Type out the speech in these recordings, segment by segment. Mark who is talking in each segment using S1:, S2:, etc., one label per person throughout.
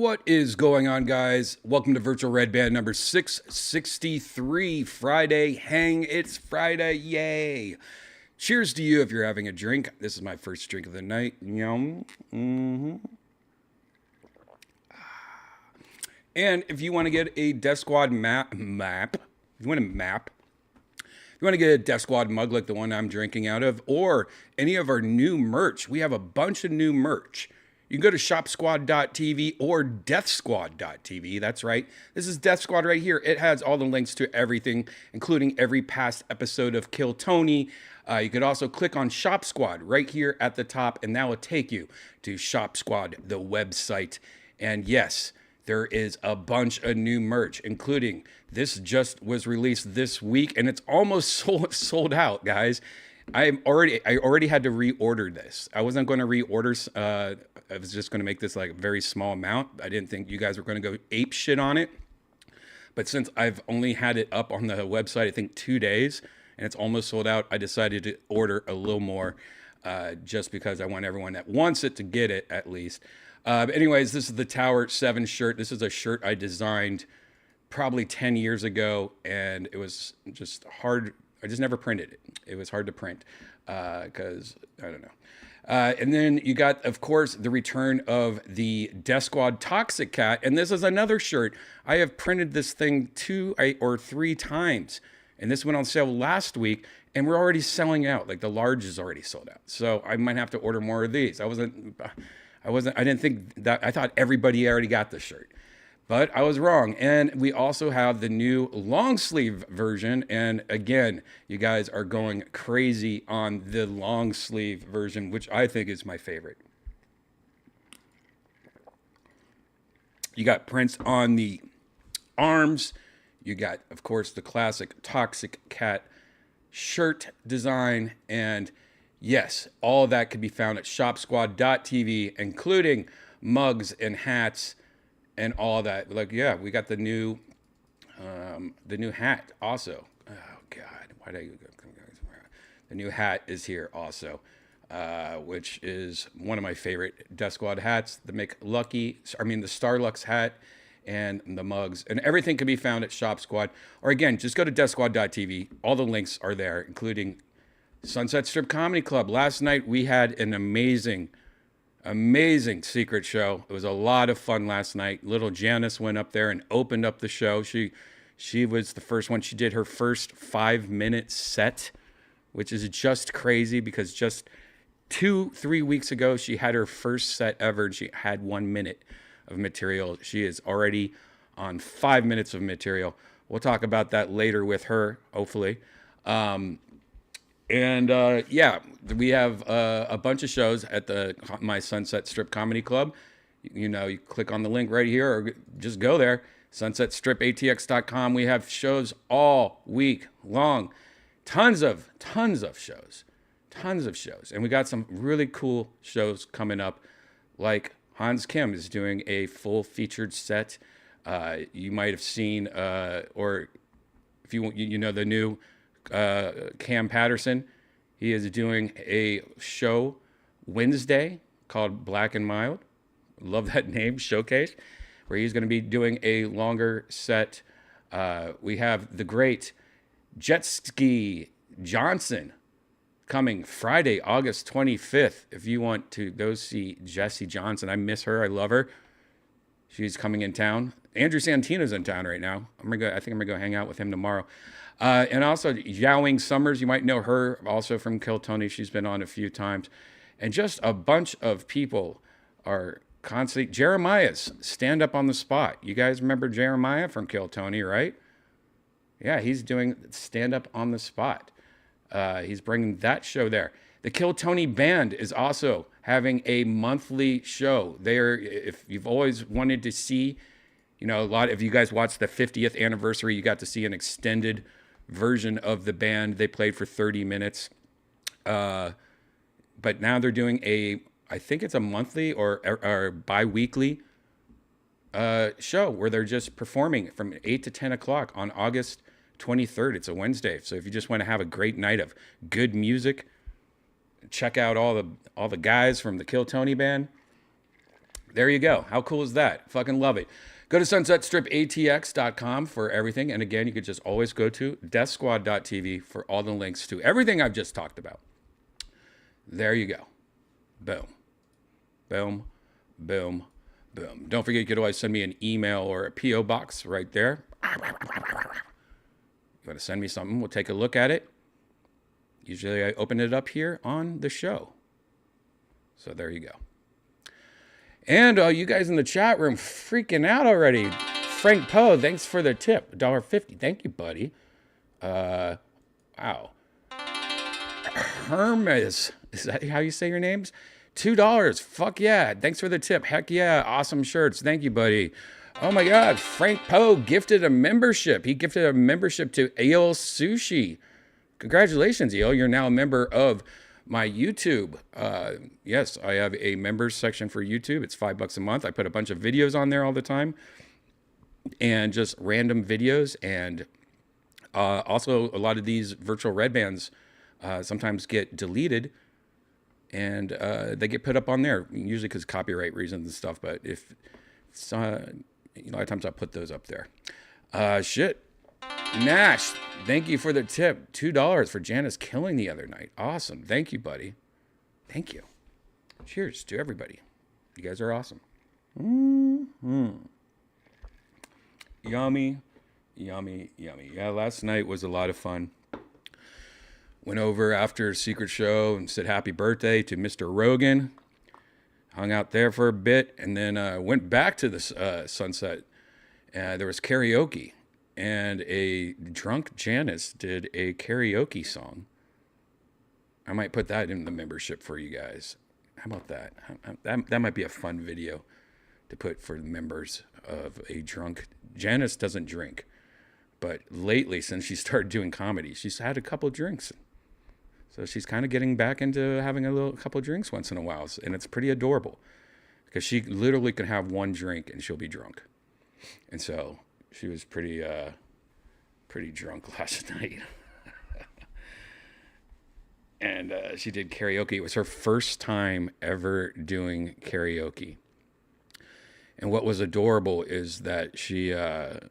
S1: What is going on, guys? Welcome to Virtual Redban number 663, Friday Hang. It's Friday, yay! Cheers to you if you're having a drink. This is my first drink of the night. Yum. And if you want to get a Death Squad map, if you want to get a Death Squad mug like the one I'm drinking out of, or any of our new merch, we have a bunch of new merch. You can go to shopsquad.tv or deathsquad.tv. That's right. This is Death Squad right here. It has all the links to everything, including every past episode of Kill Tony. You could also click on Shop Squad right here at the top, and that will take you to Shop Squad, the website. And yes, there is a bunch of new merch, including this just was released this week, and it's almost sold out, guys. I already had to reorder this. I wasn't going to reorder. I was just going to make this like a very small amount. I didn't think you guys were going to go ape shit on it. But since I've only had it up on the website, I think 2 days, and it's almost sold out, I decided to order a little more just because I want everyone that wants it to get it at least. But anyways, this is the Tower 7 shirt. This is a shirt I designed probably 10 years ago, and it was just hard. I just never printed it. It was hard to print because, I don't know. And then you got, of course, the return of the Death Squad Toxic Cat. And this is another shirt. I have printed this thing 2 or 3 times. And this went on sale last week. And we're already selling out. Like the large is already sold out. So I might have to order more of these. I I didn't think that, I thought everybody already got the shirt. But I was wrong. And we also have the new long sleeve version. And again, you guys are going crazy on the long sleeve version, which I think is my favorite. You got prints on the arms. You got, of course, the classic Toxic Cat shirt design. And yes, all of that can be found at shopsquad.tv, including mugs and hats and all that. Like, yeah, we got the new hat also. Oh God, why did I go? The new hat is here also, which is one of my favorite Death Squad hats. The the Starlux hat and the mugs and everything can be found at Shop Squad. Or again, just go to deathsquad.tv. All the links are there, including Sunset Strip Comedy Club. Last night we had an amazing secret show. It was a lot of fun last night. Little Janice went up there and opened up the show. She was the first one. She did her first 5-minute set, which is just crazy because just 2-3 weeks ago she had her first set ever and she had 1 minute of material. She is already on 5 minutes of material. We'll talk about that later with her, hopefully. Yeah, we have a bunch of shows at my Sunset Strip Comedy Club. You click on the link right here or just go there, sunsetstripatx.com. We have shows all week long. Tons of shows. And we got some really cool shows coming up, like Hans Kim is doing a full featured set. You might have seen, or if you know the new Cam Patterson, he is doing a show Wednesday called Black and Mild. Love that name, Showcase, where he's going to be doing a longer set. We have the great Jet Ski Johnson coming Friday, August 25th. If you want to go see Jessie Johnson, I miss her. I love her. She's coming in town. Andrew Santino's in town right now. I think I'm gonna go hang out with him tomorrow. And also Yao-Wing Summers, you might know her also from Kill Tony. She's been on a few times. And just a bunch of people are constantly. Jeremiah's Stand Up on the Spot. You guys remember Jeremiah from Kill Tony, right? Yeah, he's doing Stand Up on the Spot. He's bringing that show there. The Kill Tony Band is also having a monthly show. If you've always wanted to see, a lot of you guys watched the 50th anniversary, you got to see an extended version of the band. They played for 30 minutes. But now they're doing I think it's a monthly or bi-weekly show where they're just performing from 8 to 10 o'clock on August 23rd. It's a Wednesday. So if you just want to have a great night of good music, check out all the guys from the Kill Tony Band. There you go. How cool is that? Fucking love it. Go to sunsetstripatx.com for everything. And again, you could just always go to deathsquad.tv for all the links to everything I've just talked about. There you go. Boom. Boom. Boom. Boom. Don't forget, you could always send me an email or a P.O. box right there. You want to send me something, we'll take a look at it. Usually I open it up here on the show. So there you go. And you guys in the chat room freaking out already. Frank Poe, thanks for the tip. $1.50. Thank you, buddy. Wow. Hermes, is that how you say your names? $2. Fuck yeah. Thanks for the tip. Heck yeah. Awesome shirts. Thank you, buddy. Oh my God. Frank Poe gifted a membership. He gifted a membership to Ale Sushi. Congratulations, Eel. You're now a member of my YouTube. Yes, I have a members section for YouTube. It's $5 a month. I put a bunch of videos on there all the time and just random videos. And also a lot of these virtual Redbans sometimes get deleted and they get put up on there, usually because copyright reasons and stuff. But if a lot of times I put those up there. Shit. Nash, thank you for the tip. $2 for Janice killing the other night. Awesome. Thank you, buddy. Thank you. Cheers to everybody. You guys are awesome. Mm-hmm. Yummy, yummy, yummy. Yeah, last night was a lot of fun. Went over after Secret Show and said happy birthday to Mr. Rogan. hung out there for a bit, and then went back to the Sunset. There was karaoke, and a drunk Janice did a karaoke song. I might put that in the membership for you guys. How about that? That might be a fun video to put for the members of a drunk. Janice doesn't drink, but lately, since she started doing comedy, she's had a couple drinks. So she's kind of getting back into having a couple drinks once in a while, and it's pretty adorable because she literally can have one drink and she'll be drunk. And so she was pretty drunk last night. And she did karaoke. It was her first time ever doing karaoke. And what was adorable is that she thought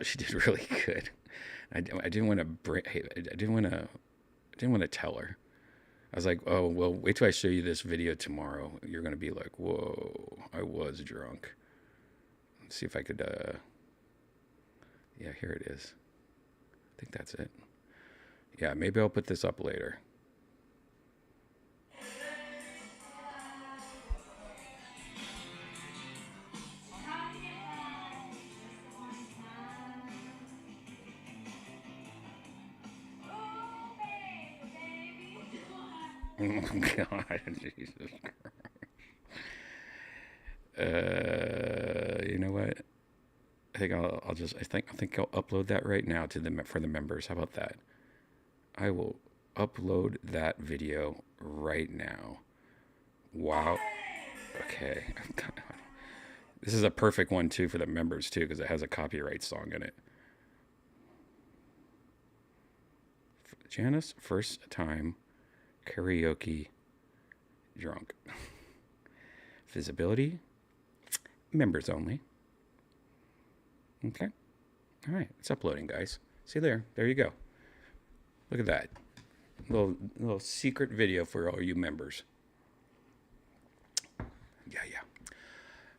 S1: she did really good. I didn't want to tell her. I was like, oh, well, wait till I show you this video tomorrow. You're going to be like, whoa, I was drunk. Let's see if I could, yeah, here it is. I think that's it. Yeah, maybe I'll put this up later. Oh God, Jesus Christ. You know what? I think I'll upload that right now for the members. How about that? I will upload that video right now. Wow. Okay. This is a perfect one too for the members too, because it has a copyright song in it. Janice, first time karaoke drunk. Visibility, members only. Okay. All right. It's uploading, guys. See there. There you go. Look at that. Little secret video for all you members. Yeah.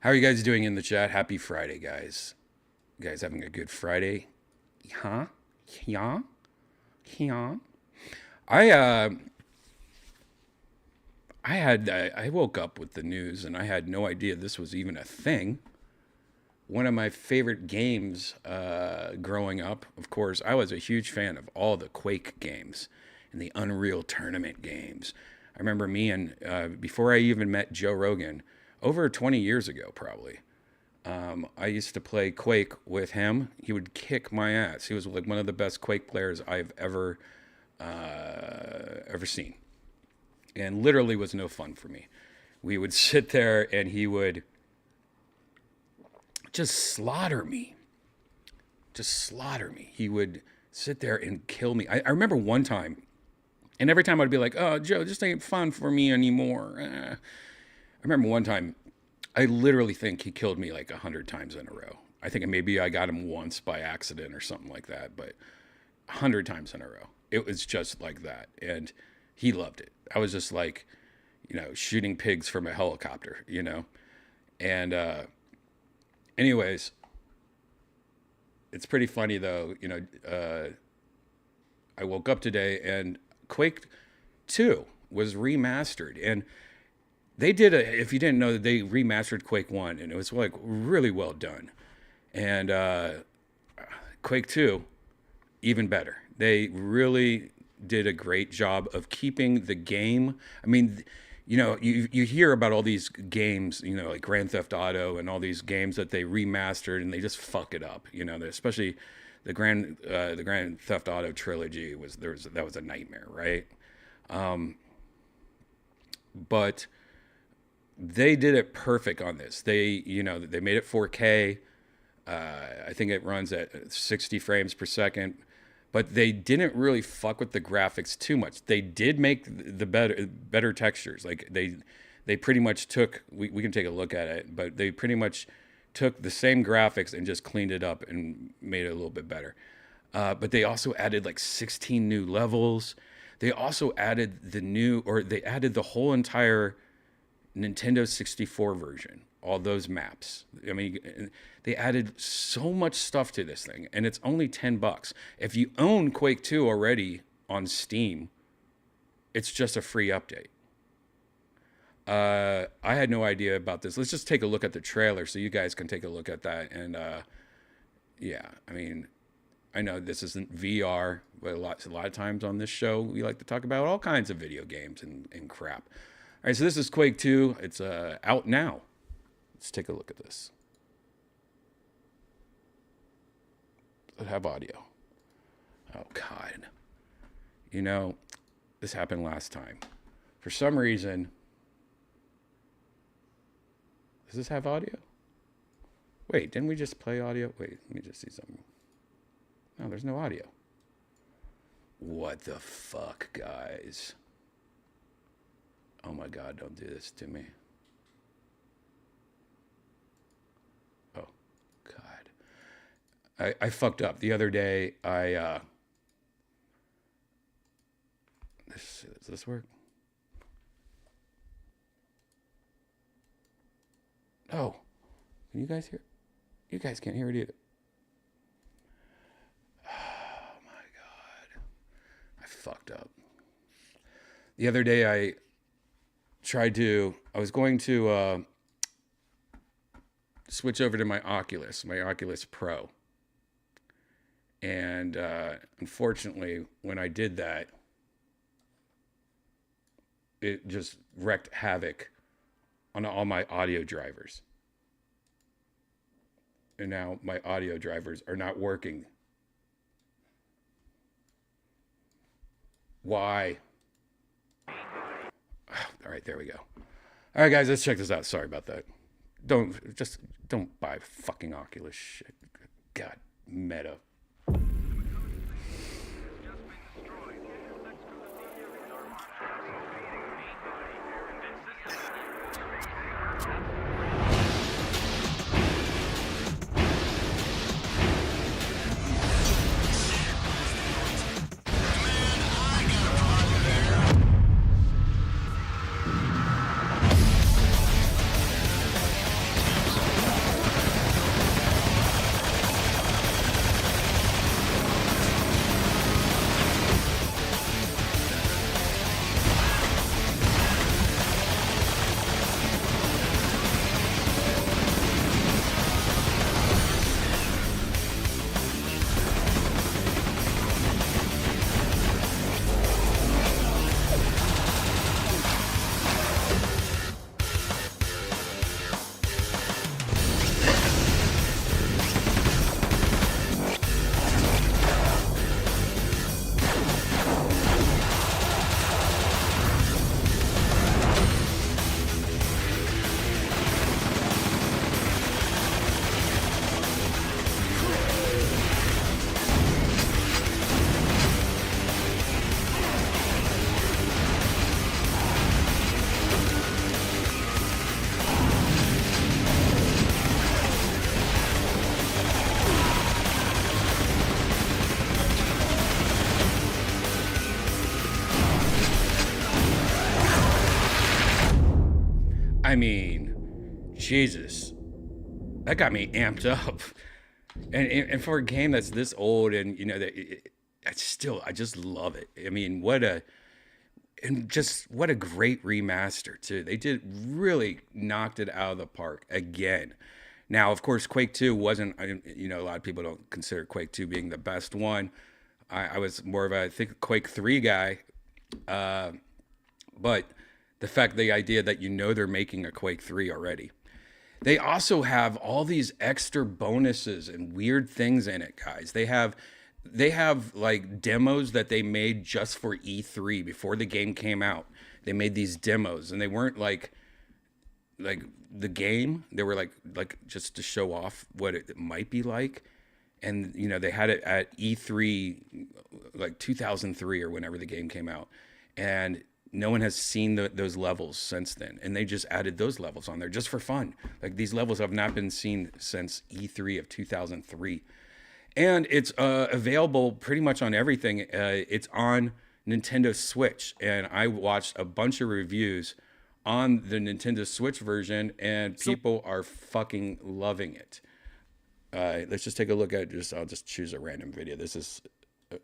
S1: How are you guys doing in the chat? Happy Friday, guys. You guys having a good Friday? Huh? Yeah. I woke up with the news and I had no idea this was even a thing. One of my favorite games growing up, of course, I was a huge fan of all the Quake games and the Unreal Tournament games. I remember before I even met Joe Rogan, over 20 years ago probably, I used to play Quake with him. He would kick my ass. He was like one of the best Quake players I've ever seen. And literally was no fun for me. We would sit there and he would just slaughter me. He would sit there and kill me. I remember one time, and every time I'd be like, oh, Joe, this ain't fun for me anymore. I remember one time, I literally think he killed me like 100 times in a row. I think maybe I got him once by accident or something like that, but 100 times in a row. It was just like that. And he loved it. I was just like, shooting pigs from a helicopter, And anyways, it's pretty funny though. I woke up today and Quake 2 was remastered. And they did if you didn't know, that they remastered Quake 1 and it was like really well done. And Quake 2, even better. They really did a great job of keeping the game. I mean, you hear about all these games, like Grand Theft Auto and all these games that they remastered and they just fuck it up. Especially the Grand Theft Auto trilogy that was a nightmare, right? But they did it perfect on this. They made it 4K. I think it runs at 60 frames per second. But they didn't really fuck with the graphics too much. They did make the better textures. Like they pretty much took, we can take a look at it, but they pretty much took the same graphics and just cleaned it up and made it a little bit better. But they also added like 16 new levels. They also added they added the whole entire Nintendo 64 version, all those maps. I mean, they added so much stuff to this thing, and it's only $10. If you own Quake 2 already on Steam, it's just a free update. I had no idea about this. Let's just take a look at the trailer so you guys can take a look at that. And yeah, I mean, I know this isn't VR, but a lot of times on this show we like to talk about all kinds of video games and crap. All right, so this is Quake 2. It's out now. Let's take a look at this. Does it have audio? Oh God. You know, this happened last time. For some reason, does this have audio? Wait, didn't we just play audio? Wait, let me just see something. No, there's no audio. What the fuck, guys? Oh my God, don't do this to me. Oh, God. I fucked up. The other day, does this work? Oh, can you guys hear? You guys can't hear it either. Oh my God. I fucked up. The other day I was going to switch over to my Oculus Pro. And unfortunately, when I did that, it just wreaked havoc on all my audio drivers. And now my audio drivers are not working. Why? All right, there we go. All right, guys, let's check this out. Sorry about that. Don't buy fucking Oculus shit. God, Meta. I mean, Jesus, that got me amped up. And for a game that's this old, and you know that I just love it. I mean, what a great remaster too. They did really knocked it out of the park again. Now, of course, Quake 2 wasn't. You know, a lot of people don't consider Quake 2 being the best one. I was more of a, I think, Quake 3 guy, but the idea that they're making a Quake 3 already. They also have all these extra bonuses and weird things in it, guys. They have like demos that they made just for E3 before the game came out. They made these demos, and they weren't like the game. They were like just to show off what it might be like. And you know, they had it at E3 like 2003 or whenever the game came out. And no one has seen those levels since then, and they just added those levels on there just for fun. Like, these levels have not been seen since E3 of 2003, and it's available pretty much on everything. It's on Nintendo Switch, and I watched a bunch of reviews on the Nintendo Switch version, and people are fucking loving it. Let's just take a look at I'll just choose a random video. This is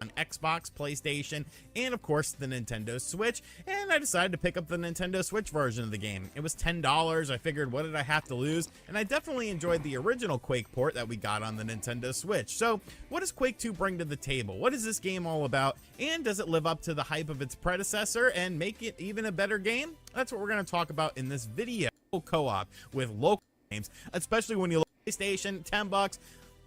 S2: on Xbox, PlayStation, and of course the Nintendo Switch, and I decided to pick up the Nintendo Switch version of the game. It was $10. I figured, what did I have to lose? And I definitely enjoyed the original Quake port that we got on the Nintendo Switch. So what does Quake 2 bring to the table? What is this game all about? And does it live up to the hype of its predecessor and make it even a better game? That's what we're going to talk about in this video. Co-op with local games, especially when you look at PlayStation, $10.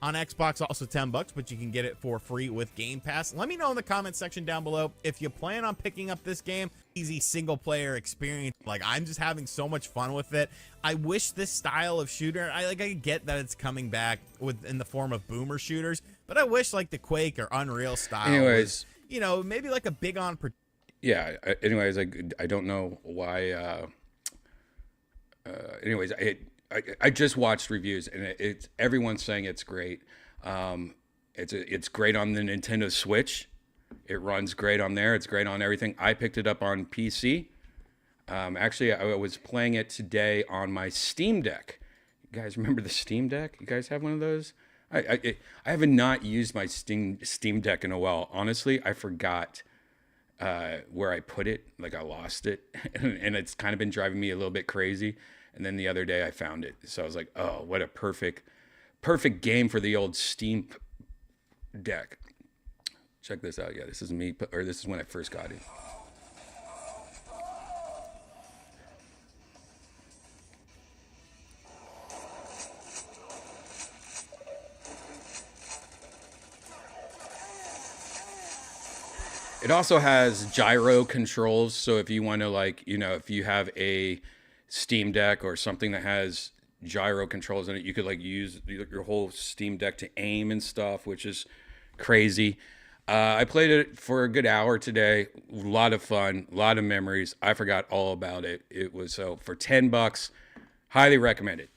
S2: On Xbox, also $10, but you can get it for free with Game Pass. Let me know in the comment section down below if you plan on picking up this game. Easy single player experience. Like, I'm just having so much fun with it. I wish this style of shooter, I get that it's coming back in the form of boomer shooters, but I wish like the Quake or Unreal style
S1: Anyways,
S2: was, maybe like a big on.
S1: Yeah. Anyways, I don't know why. Anyways, I just watched reviews and it's everyone's saying it's great. It's great on the Nintendo Switch. It runs great on there. It's great on everything. I picked it up on PC. Actually, I was playing it today on my Steam Deck. You guys remember the Steam Deck? You guys have one of those? I have not used my Steam Deck in a while. Honestly, I forgot where I put it. Like, I lost it, and it's kind of been driving me a little bit crazy. And then the other day I found it. So I was like, oh, what a perfect game for the old Steam Deck. Check this out. Yeah, this is me, or this is when I first got it. It also has gyro controls. So if you want to, like, if you have a Steam Deck or something that has gyro controls in it, you could like use your whole Steam Deck to aim and stuff, which is crazy. I played it for a good hour today. A lot of fun, a lot of memories. I forgot all about it. It was for $10. Highly recommend it.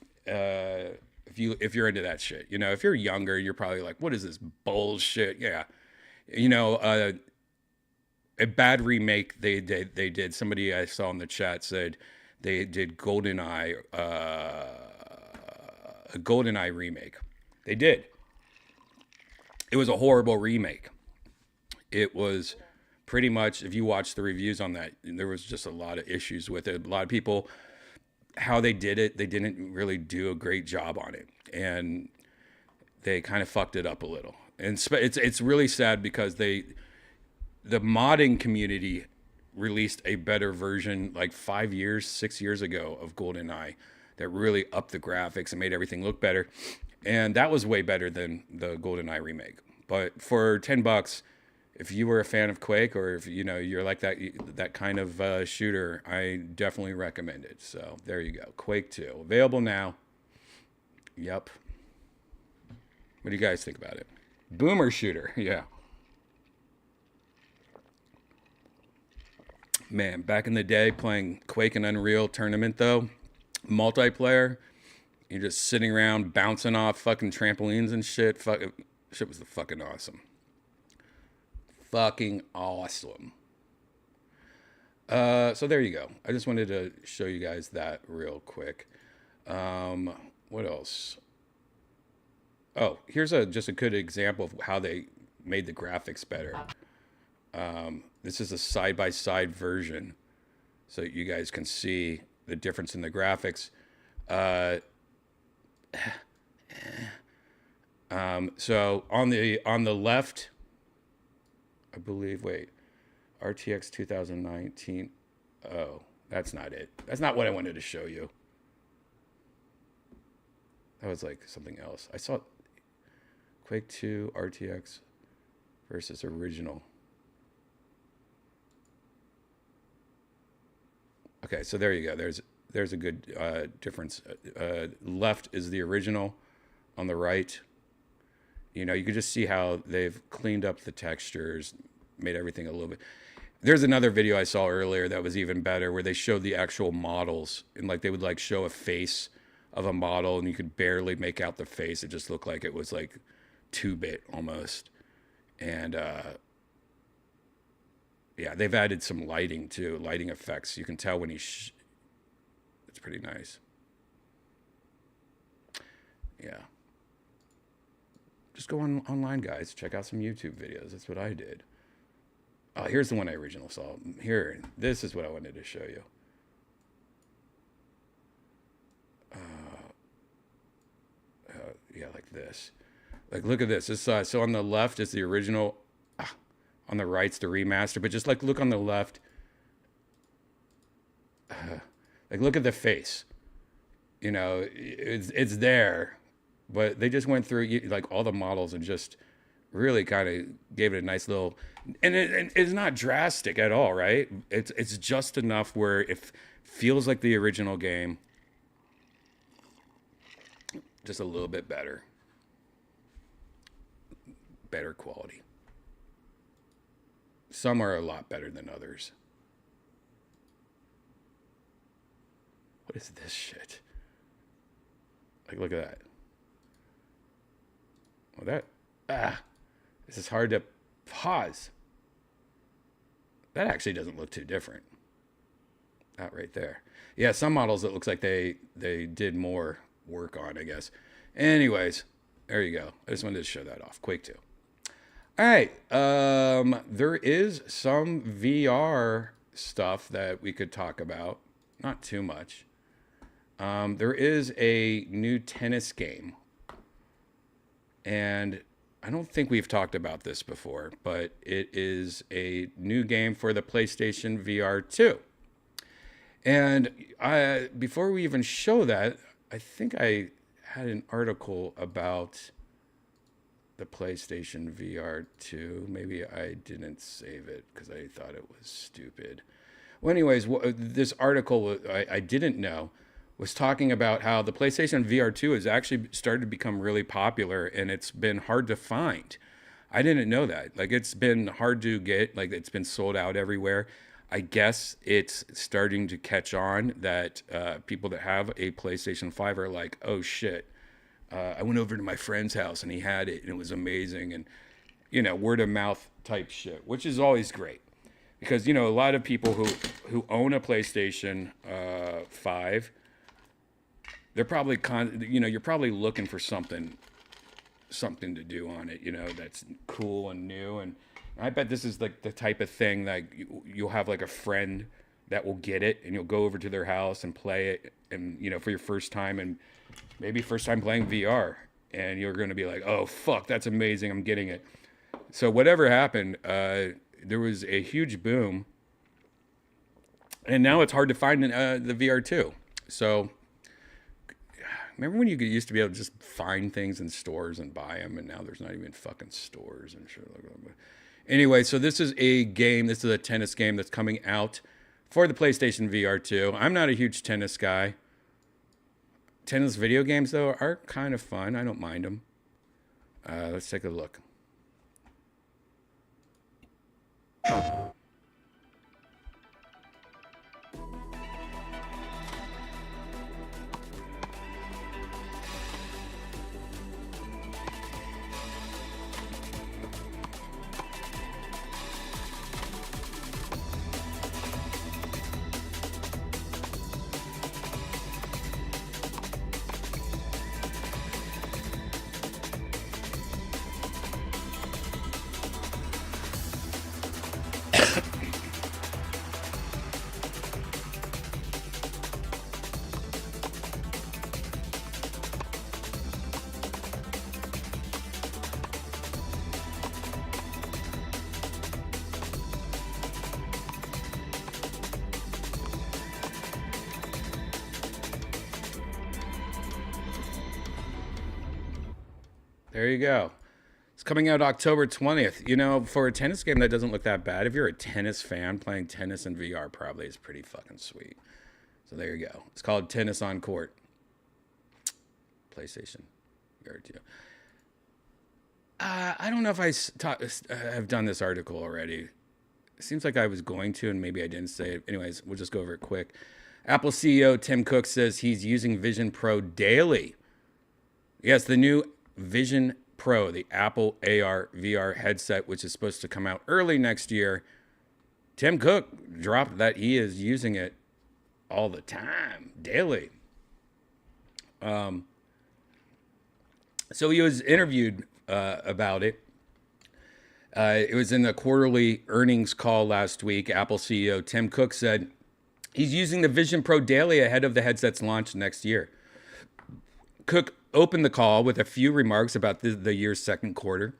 S1: If you're into that shit, if you're younger, you're probably like, what is this bullshit? Yeah, a bad remake they did. Somebody I saw in the chat said they did GoldenEye, a GoldenEye remake. They did. It was a horrible remake. It was pretty much, if you watch the reviews on that, there was just a lot of issues with it. A lot of people, how they did it, they didn't really do a great job on it. And they kind of fucked it up a little. And it's really sad because the modding community released a better version like 6 years ago of GoldenEye that really upped the graphics and made everything look better. And that was way better than the GoldenEye remake. But for $10, if you were a fan of Quake, or if you're like that kind of shooter, I definitely recommend it. So there you go. Quake 2. Available now. Yep. What do you guys think about it? Boomer shooter. Yeah. Man, back in the day, playing Quake and Unreal Tournament, though, multiplayer, you're just sitting around bouncing off fucking trampolines and shit. Shit was fucking awesome. Fucking awesome. So there you go. I just wanted to show you guys that real quick. What else? Oh, here's just a good example of how they made the graphics better. This is a side-by-side version, so you guys can see the difference in the graphics. So on the left, I believe. Wait, RTX 2019. Oh, that's not it. That's not what I wanted to show you. That was like something else. I saw Quake 2 RTX versus original. Okay, so there you go. There's a good difference. Left is the original. On the right, you can just see how they've cleaned up the textures, made everything a little bit. There's another video I saw earlier that was even better, where they showed the actual models, and like they would like show a face of a model, and you could barely make out the face. It just looked like it was like 2-bit almost. And yeah, they've added some lighting too, lighting effects. You can tell when it's pretty nice. Yeah. Just go online, guys. Check out some YouTube videos. That's what I did. Oh, here's the one I originally saw. Here, this is what I wanted to show you. Yeah, like this. Like, look at this. This so on the left is the original. On the right's the remaster. But just like look on the left. Like, look at the face. You know, it's there, but they just went through like all the models and just really kind of gave it a nice little. And it's not drastic at all, right? It's just enough where it feels like the original game, just a little bit better quality. Some are a lot better than others. What is this shit? Like, look at that. Well, this is hard to pause. That actually doesn't look too different. That right there. Yeah, some models it looks like they did more work on, I guess. Anyways, there you go. I just wanted to show that off. Quake 2. All right. There is some VR stuff that we could talk about. Not too much. There is a new tennis game. And I don't think we've talked about this before, but it is a new game for the PlayStation VR 2. And before we even show that, I think I had an article about the PlayStation VR 2. Maybe I didn't save it because I thought it was stupid. Well, anyways, this article I didn't know was talking about how the PlayStation VR 2 has actually started to become really popular, and it's been hard to find. I didn't know that. Like, it's been hard to get. Like, it's been sold out everywhere. I guess it's starting to catch on that people that have a PlayStation 5 are like, oh shit, I went over to my friend's house and he had it and it was amazing, and you know, word of mouth type shit, which is always great because, you know, a lot of people who own a PlayStation 5, they're probably you're probably looking for something to do on it, you know, that's cool and new. And I bet this is like the type of thing that you'll have like a friend that will get it and you'll go over to their house and play it, and you know, for your first time, and maybe first time playing VR, and you're going to be like, oh fuck, that's amazing, I'm getting it. So whatever happened, there was a huge boom, and now it's hard to find the VR 2. So remember when you used to be able to just find things in stores and buy them, and now there's not even fucking stores and shit like that. Anyway, so this is a game. This is a tennis game that's coming out for the PlayStation VR 2. I'm not a huge tennis guy. Tennis video games, though, are kind of fun. I don't mind them. Let's take a look. There you go. It's coming out October 20th. You know, for a tennis game, that doesn't look that bad. If you're a tennis fan, playing tennis in VR probably is pretty fucking sweet. So there you go. It's called Tennis on Court. PlayStation VR 2. I don't know if I have done this article already. It seems like I was going to, and maybe I didn't say it. Anyways, we'll just go over it quick. Apple CEO Tim Cook says he's using Vision Pro daily. Yes, the new Vision Pro, the Apple AR VR headset, which is supposed to come out early next year. Tim Cook dropped that he is using it all the time, daily. So he was interviewed about it. It was in the quarterly earnings call last week. Apple CEO Tim Cook said he's using the Vision Pro daily ahead of the headset's launch next year. Cook opened the call with a few remarks about the year's second quarter,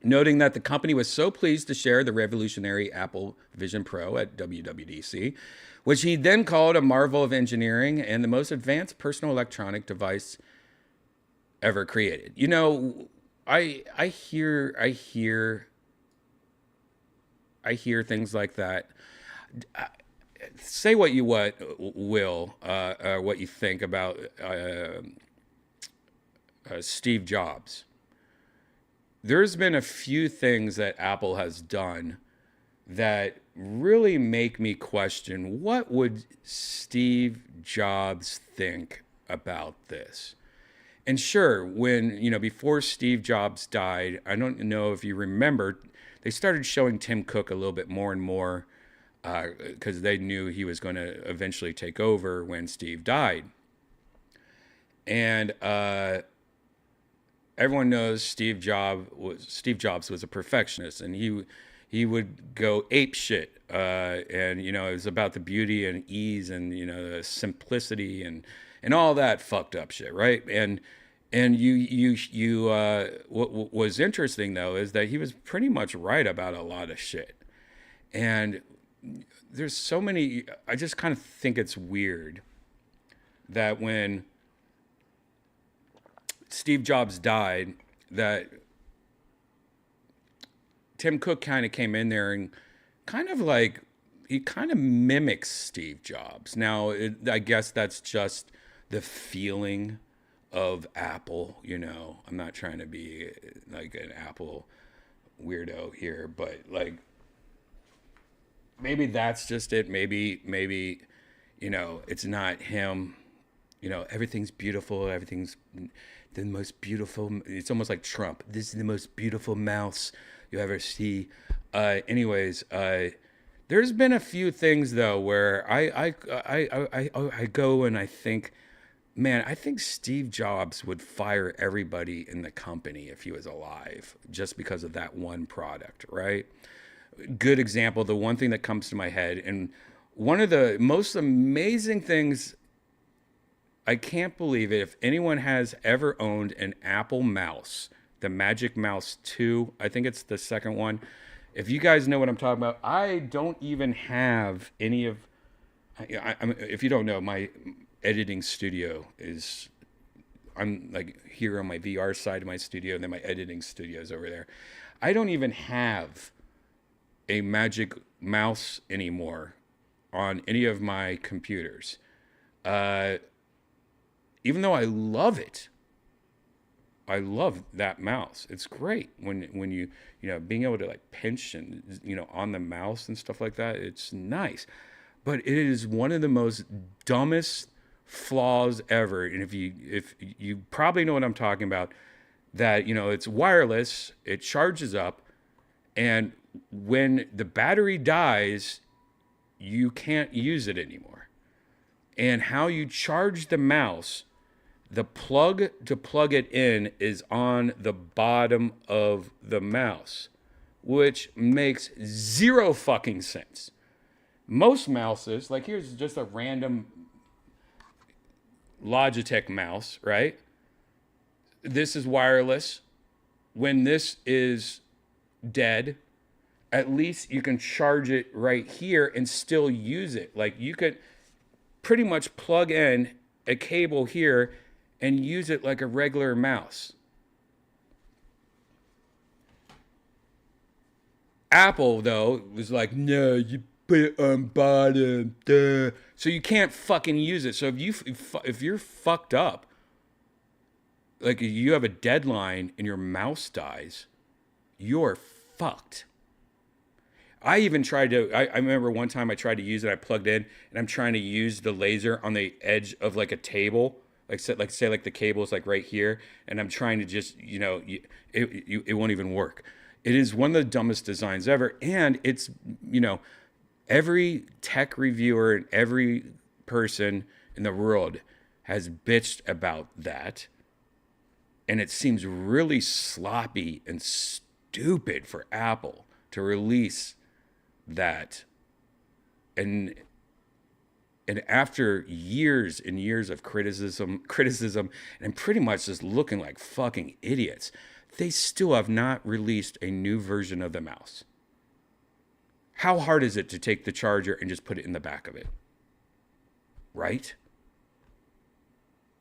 S1: noting that the company was so pleased to share the revolutionary Apple Vision Pro at WWDC, which he then called a marvel of engineering and the most advanced personal electronic device ever created. You know, I hear things like that. Say what you will, what you think about Steve Jobs. There's been a few things that Apple has done that really make me question, what would Steve Jobs think about this? And sure, when, before Steve Jobs died, I don't know if you remember, they started showing Tim Cook a little bit more and more because they knew he was going to eventually take over when Steve died. And everyone knows Steve Jobs was a perfectionist, and he would go ape shit. And it was about the beauty and ease and the simplicity and all that fucked up shit, right? And what was interesting though is that he was pretty much right about a lot of shit. And there's so many. I just kind of think it's weird that when Steve Jobs died, that Tim Cook kind of came in there and he kind of mimics Steve Jobs. Now, I guess that's just the feeling of Apple. I'm not trying to be like an Apple weirdo here, but like maybe that's just it. Maybe it's not him. Everything's beautiful. Everything's the most beautiful. It's almost like Trump. This is the most beautiful mouse you ever see. Anyways, there's been a few things though where I go and I think, man, I think Steve Jobs would fire everybody in the company if he was alive just because of that one product, right? Good example. The one thing that comes to my head, and one of the most amazing things, I can't believe it. If anyone has ever owned an Apple mouse, the Magic Mouse 2, I think it's the second one. If you guys know what I'm talking about, I don't even have any of. If you don't know, my editing studio is. I'm like here on my VR side of my studio, and then my editing studio is over there. I don't even have a Magic Mouse anymore on any of my computers. Even though I love it, I love that mouse. It's great when you being able to like pinch and on the mouse and stuff like that. It's nice, but it is one of the most dumbest flaws ever. And if you probably know what I'm talking about, that it's wireless, it charges up, and when the battery dies, you can't use it anymore. And how you charge the mouse, the plug to plug it in is on the bottom of the mouse, which makes zero fucking sense. Most mouses, like here's just a random Logitech mouse, right? This is wireless. When this is dead, at least you can charge it right here and still use it. Like you could pretty much plug in a cable here and use it like a regular mouse. Apple, though, was like, no, you put it on bottom, duh. So you can't fucking use it. So if you're fucked up, like you have a deadline and your mouse dies, you're fucked. I even tried to, I remember one time I tried to use it, I plugged in, and I'm trying to use the laser on the edge of like a table, say the cable is like right here, and I'm trying to just, it won't even work. It is one of the dumbest designs ever, and it's, every tech reviewer and every person in the world has bitched about that. And it seems really sloppy and stupid for Apple to release that. And after years and years of criticism, and pretty much just looking like fucking idiots, they still have not released a new version of the mouse. How hard is it to take the charger and just put it in the back of it? Right?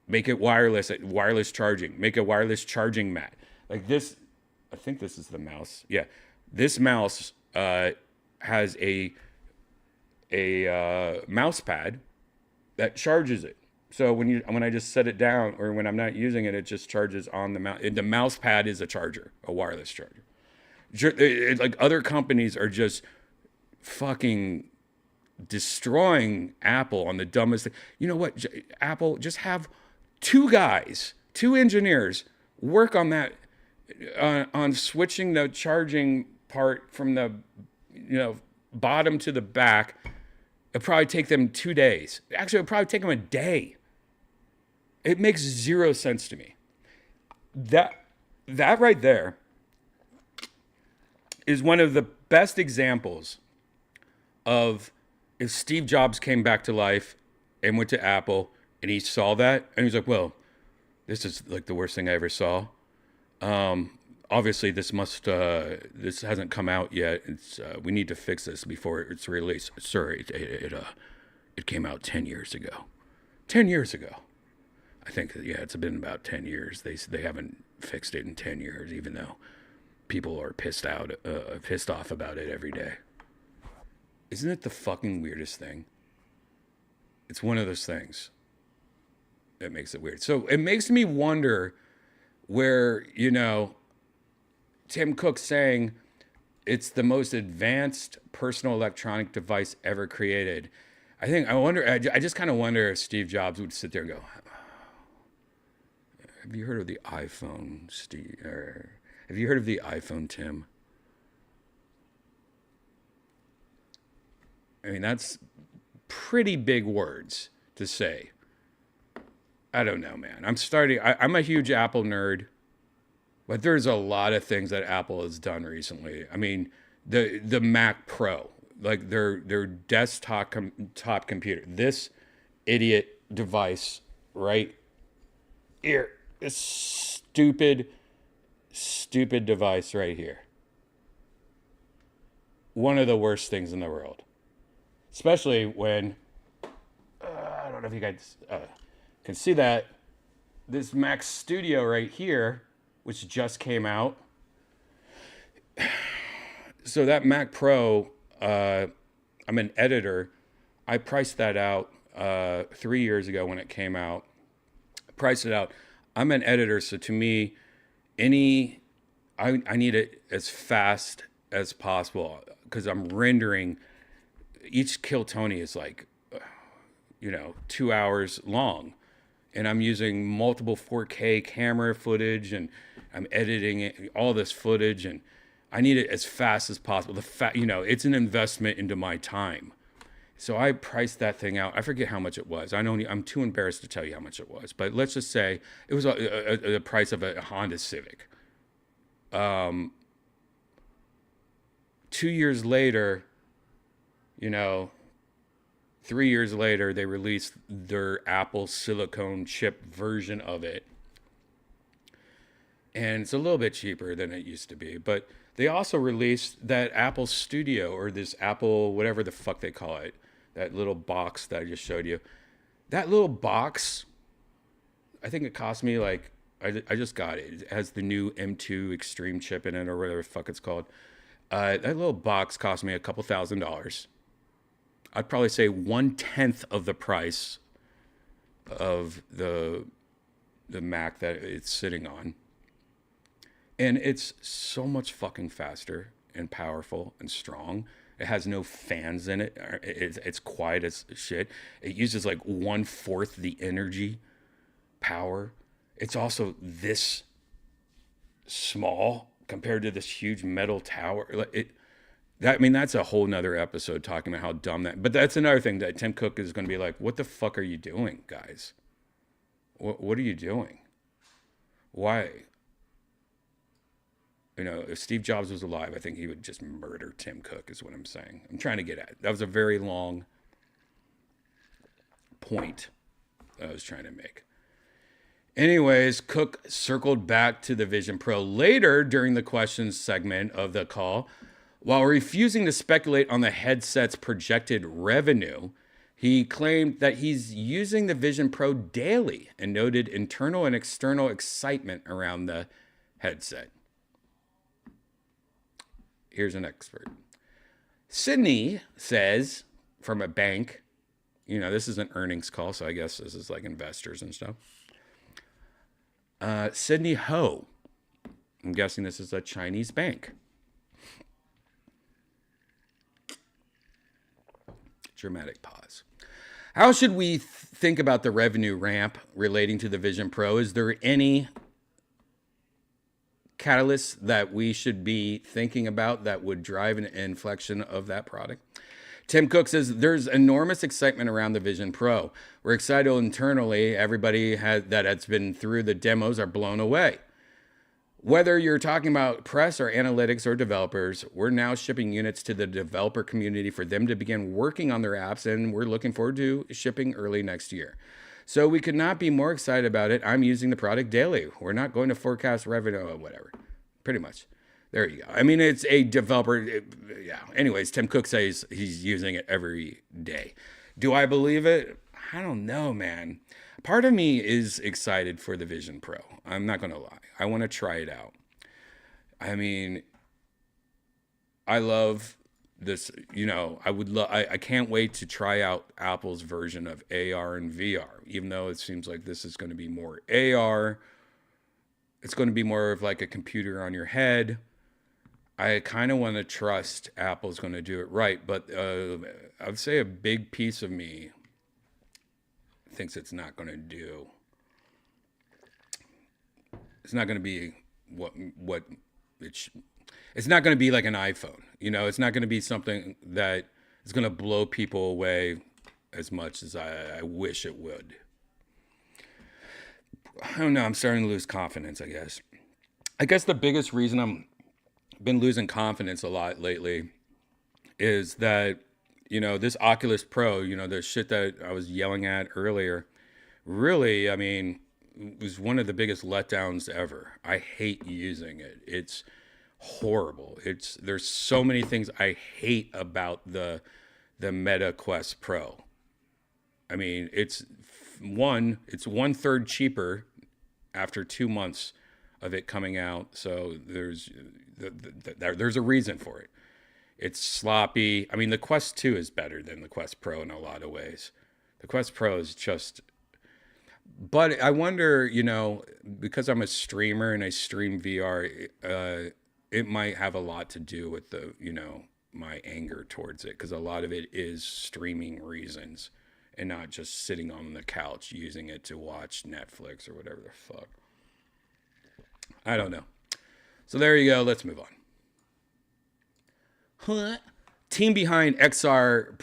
S1: Make it wireless charging. Make a wireless charging mat. Like this, I think this is the mouse. Yeah. This mouse has a mouse pad that charges it. So when I just set it down, or when I'm not using it, it just charges on the mouse. The mouse pad is a charger, a wireless charger. Like other companies are just fucking destroying Apple on the dumbest thing. You know what? Apple, just have two engineers work on that, on switching the charging part from the bottom to the back. It'll probably take them 2 days. Actually, it'll probably take them a day. It makes zero sense to me. That right there is one of the best examples of if Steve Jobs came back to life and went to Apple and he saw that and he's like, well, this is like the worst thing I ever saw. Obviously this hasn't come out yet. We need to fix this before it's released. Sir, it came out 10 years ago. 10 years ago. I think, yeah, it's been about 10 years. They haven't fixed it in 10 years, even though people are pissed off about it every day. Isn't it the fucking weirdest thing? It's one of those things that makes it weird. So it makes me wonder where, Tim Cook saying it's the most advanced personal electronic device ever created. I just kind of wonder if Steve Jobs would sit there and go, have you heard of the iPhone, Steve? Or have you heard of the iPhone, Tim? I mean, that's pretty big words to say. I don't know, man. I'm a huge Apple nerd, but there's a lot of things that Apple has done recently. I mean, the Mac Pro, like their desktop top computer, this idiot device right here, this stupid device right here. One of the worst things in the world. Especially when, I don't know if you guys can see that, this Mac Studio right here, which just came out. So that Mac Pro, I'm an editor. I priced that out 3 years ago when it came out. Priced it out. I'm an editor, so to me, I need it as fast as possible because I'm rendering. Each Kill Tony is like, 2 hours long. And I'm using multiple 4K camera footage and I'm editing it, all this footage, and I need it as fast as possible. It's an investment into my time. So I priced that thing out. I forget how much it was. I'm too embarrassed to tell you how much it was. But let's just say it was the price of a Honda Civic. 2 years later, 3 years later, they released their Apple silicone chip version of it. And it's a little bit cheaper than it used to be. But they also released that Apple Studio, or this Apple, whatever the fuck they call it, that little box that I just showed you. That little box, I think it cost me like, I just got it. It has the new M2 Extreme chip in it, or whatever the fuck it's called. That little box cost me a couple $1,000s. I'd probably say 1/10 of the price of the Mac that it's sitting on. And it's so much fucking faster and powerful and strong. It has no fans in it. It's quiet as shit. It uses like 1/4 the energy power. It's also this small compared to this huge metal tower. That's a whole nother episode talking about how dumb that. But that's another thing that Tim Cook is going to be like, "What the fuck are you doing, guys? What are you doing? Why? If Steve Jobs was alive, I think he would just murder Tim Cook, is what I'm saying. I'm trying to get at. That was a very long point I was trying to make. Anyways, Cook circled back to the Vision Pro later during the questions segment of the call. While refusing to speculate on the headset's projected revenue, he claimed that he's using the Vision Pro daily and noted internal and external excitement around the headset. Here's an expert. Sydney says from a bank, this is an earnings call, so I guess this is like investors and stuff. Sydney Ho. I'm guessing this is a Chinese bank. Dramatic pause. How should we think about the revenue ramp relating to the Vision Pro? Is there any catalyst that we should be thinking about that would drive an inflection of that product? Tim Cook says there's enormous excitement around the Vision Pro. We're excited internally. Everybody that has been through the demos are blown away. Whether you're talking about press or analytics or developers, we're now shipping units to the developer community for them to begin working on their apps, and we're looking forward to shipping early next year. So we could not be more excited about it. I'm using the product daily. We're not going to forecast revenue or whatever. Pretty much. There you go. I mean, it's a developer. Yeah. Anyways, Tim Cook says he's using it every day. Do I believe it? I don't know, man. Part of me is excited for the Vision Pro. I'm not going to lie. I want to try it out. I mean, I love this, I can't wait to try out Apple's version of AR and VR, even though it seems like this is going to be more AR. It's going to be more of like a computer on your head. I kind of want to trust Apple's going to do it right, but I would say a big piece of me thinks it's not going to do. It's not going to be what it's not going to be like an iPhone. It's not going to be something that is going to blow people away as much as I wish it would. I don't know. I'm starting to lose confidence, I guess. I guess the biggest reason I'm been losing confidence a lot lately is that, this Oculus Pro, the shit that I was yelling at earlier, really, I mean, was one of the biggest letdowns ever. I hate using it. It's horrible. There's so many things I hate about the Meta Quest Pro. I mean, it's 1/3 cheaper after 2 months of it coming out. So there's a reason for it. It's sloppy. I mean, the Quest 2 is better than the Quest Pro in a lot of ways. The Quest Pro is just, but I wonder, because I'm a streamer and I stream VR, it might have a lot to do with my anger towards it, because a lot of it is streaming reasons and not just sitting on the couch using it to watch Netflix or whatever the fuck. I don't know. So there you go. Let's move on. Team behind XR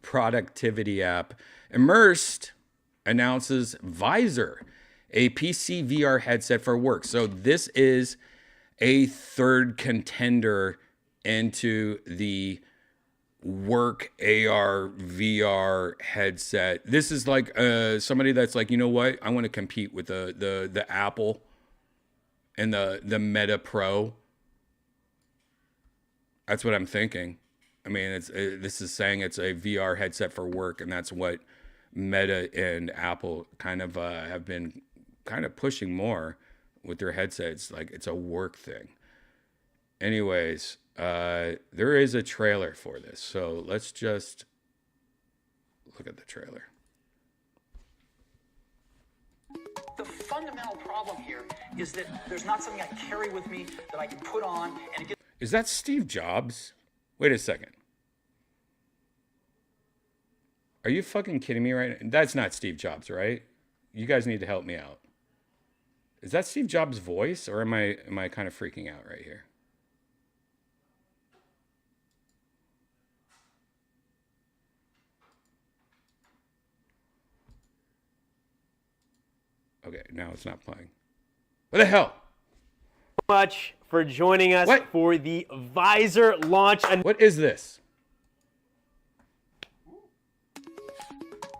S1: productivity app Immersed announces Visor, a PC VR headset for work. So this is a third contender into the work AR VR headset. This is like somebody that's like, you know what? I want to compete with the Apple and the Meta Pro. That's what I'm thinking. I mean, this is saying it's a VR headset for work, and that's what Meta and Apple kind of have been kind of pushing more with their headsets. Like, it's a work thing. Anyways, there is a trailer for this, so let's just look at the trailer.
S3: The fundamental problem here is that there's not something I carry with me that I can put on and it gets...
S1: Is that Steve Jobs? Wait a second. Are you fucking kidding me right now? That's not Steve Jobs, right? You guys need to help me out. Is that Steve Jobs' voice, or am I kind of freaking out right here? Okay, now it's not playing. What the hell?
S4: Much for joining us
S1: What?
S4: for the Visor launch.
S1: What is this?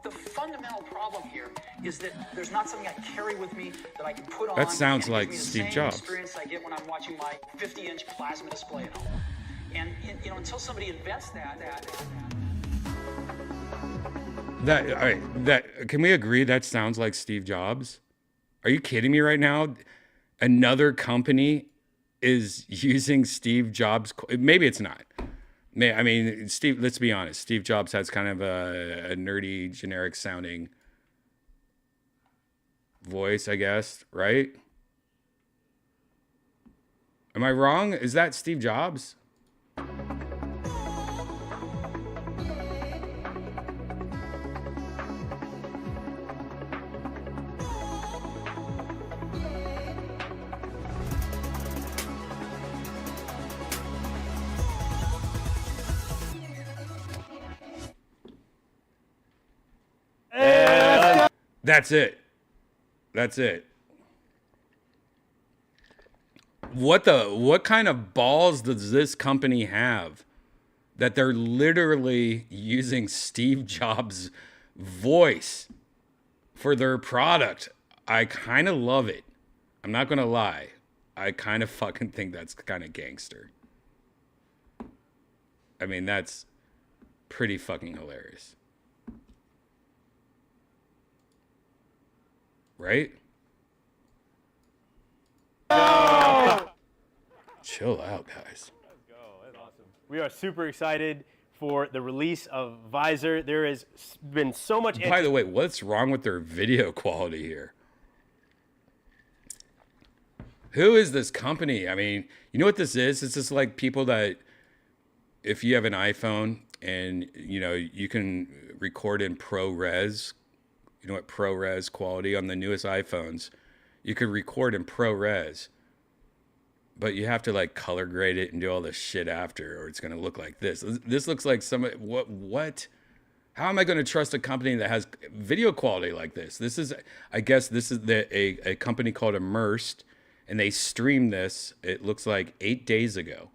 S3: The fundamental problem here is that there's not something I carry with me that I can put on.
S1: That sounds
S3: and
S1: like
S3: give me the
S1: Steve
S3: same
S1: Jobs.
S3: Experience I get when I'm watching my 50-inch plasma display at home. And you know, until somebody invents
S1: All right, that can we agree that sounds like Steve Jobs? Are you kidding me right now? Another company is using Steve Jobs. Maybe it's not. I mean, Steve. Let's be honest. Steve Jobs has kind of a nerdy, generic sounding voice, I guess. Right? Am I wrong? Is that Steve Jobs? That's it. That's it. What kind of balls does this company have that they're literally using Steve Jobs' voice for their product? I kind of love it. I'm not going to lie. I kind of fucking think that's kind of gangster. I mean, that's pretty fucking hilarious. Right? Chill out, guys.
S4: We are super excited for the release of Visor. There has been so much.
S1: By the way, what's wrong with their video quality here? Who is this company? I mean, you know what this is? It's just like people that, if you have an iPhone and, you know, you can record in ProRes. You know what ProRes quality on the newest iPhones? You could record in ProRes, but you have to like color grade it and do all this shit after, or it's gonna look like this. This looks like what? How am I going to trust a company that has video quality like this? This is, I guess, this is a company called Immersed, and they streamed this. It looks like 8 days ago.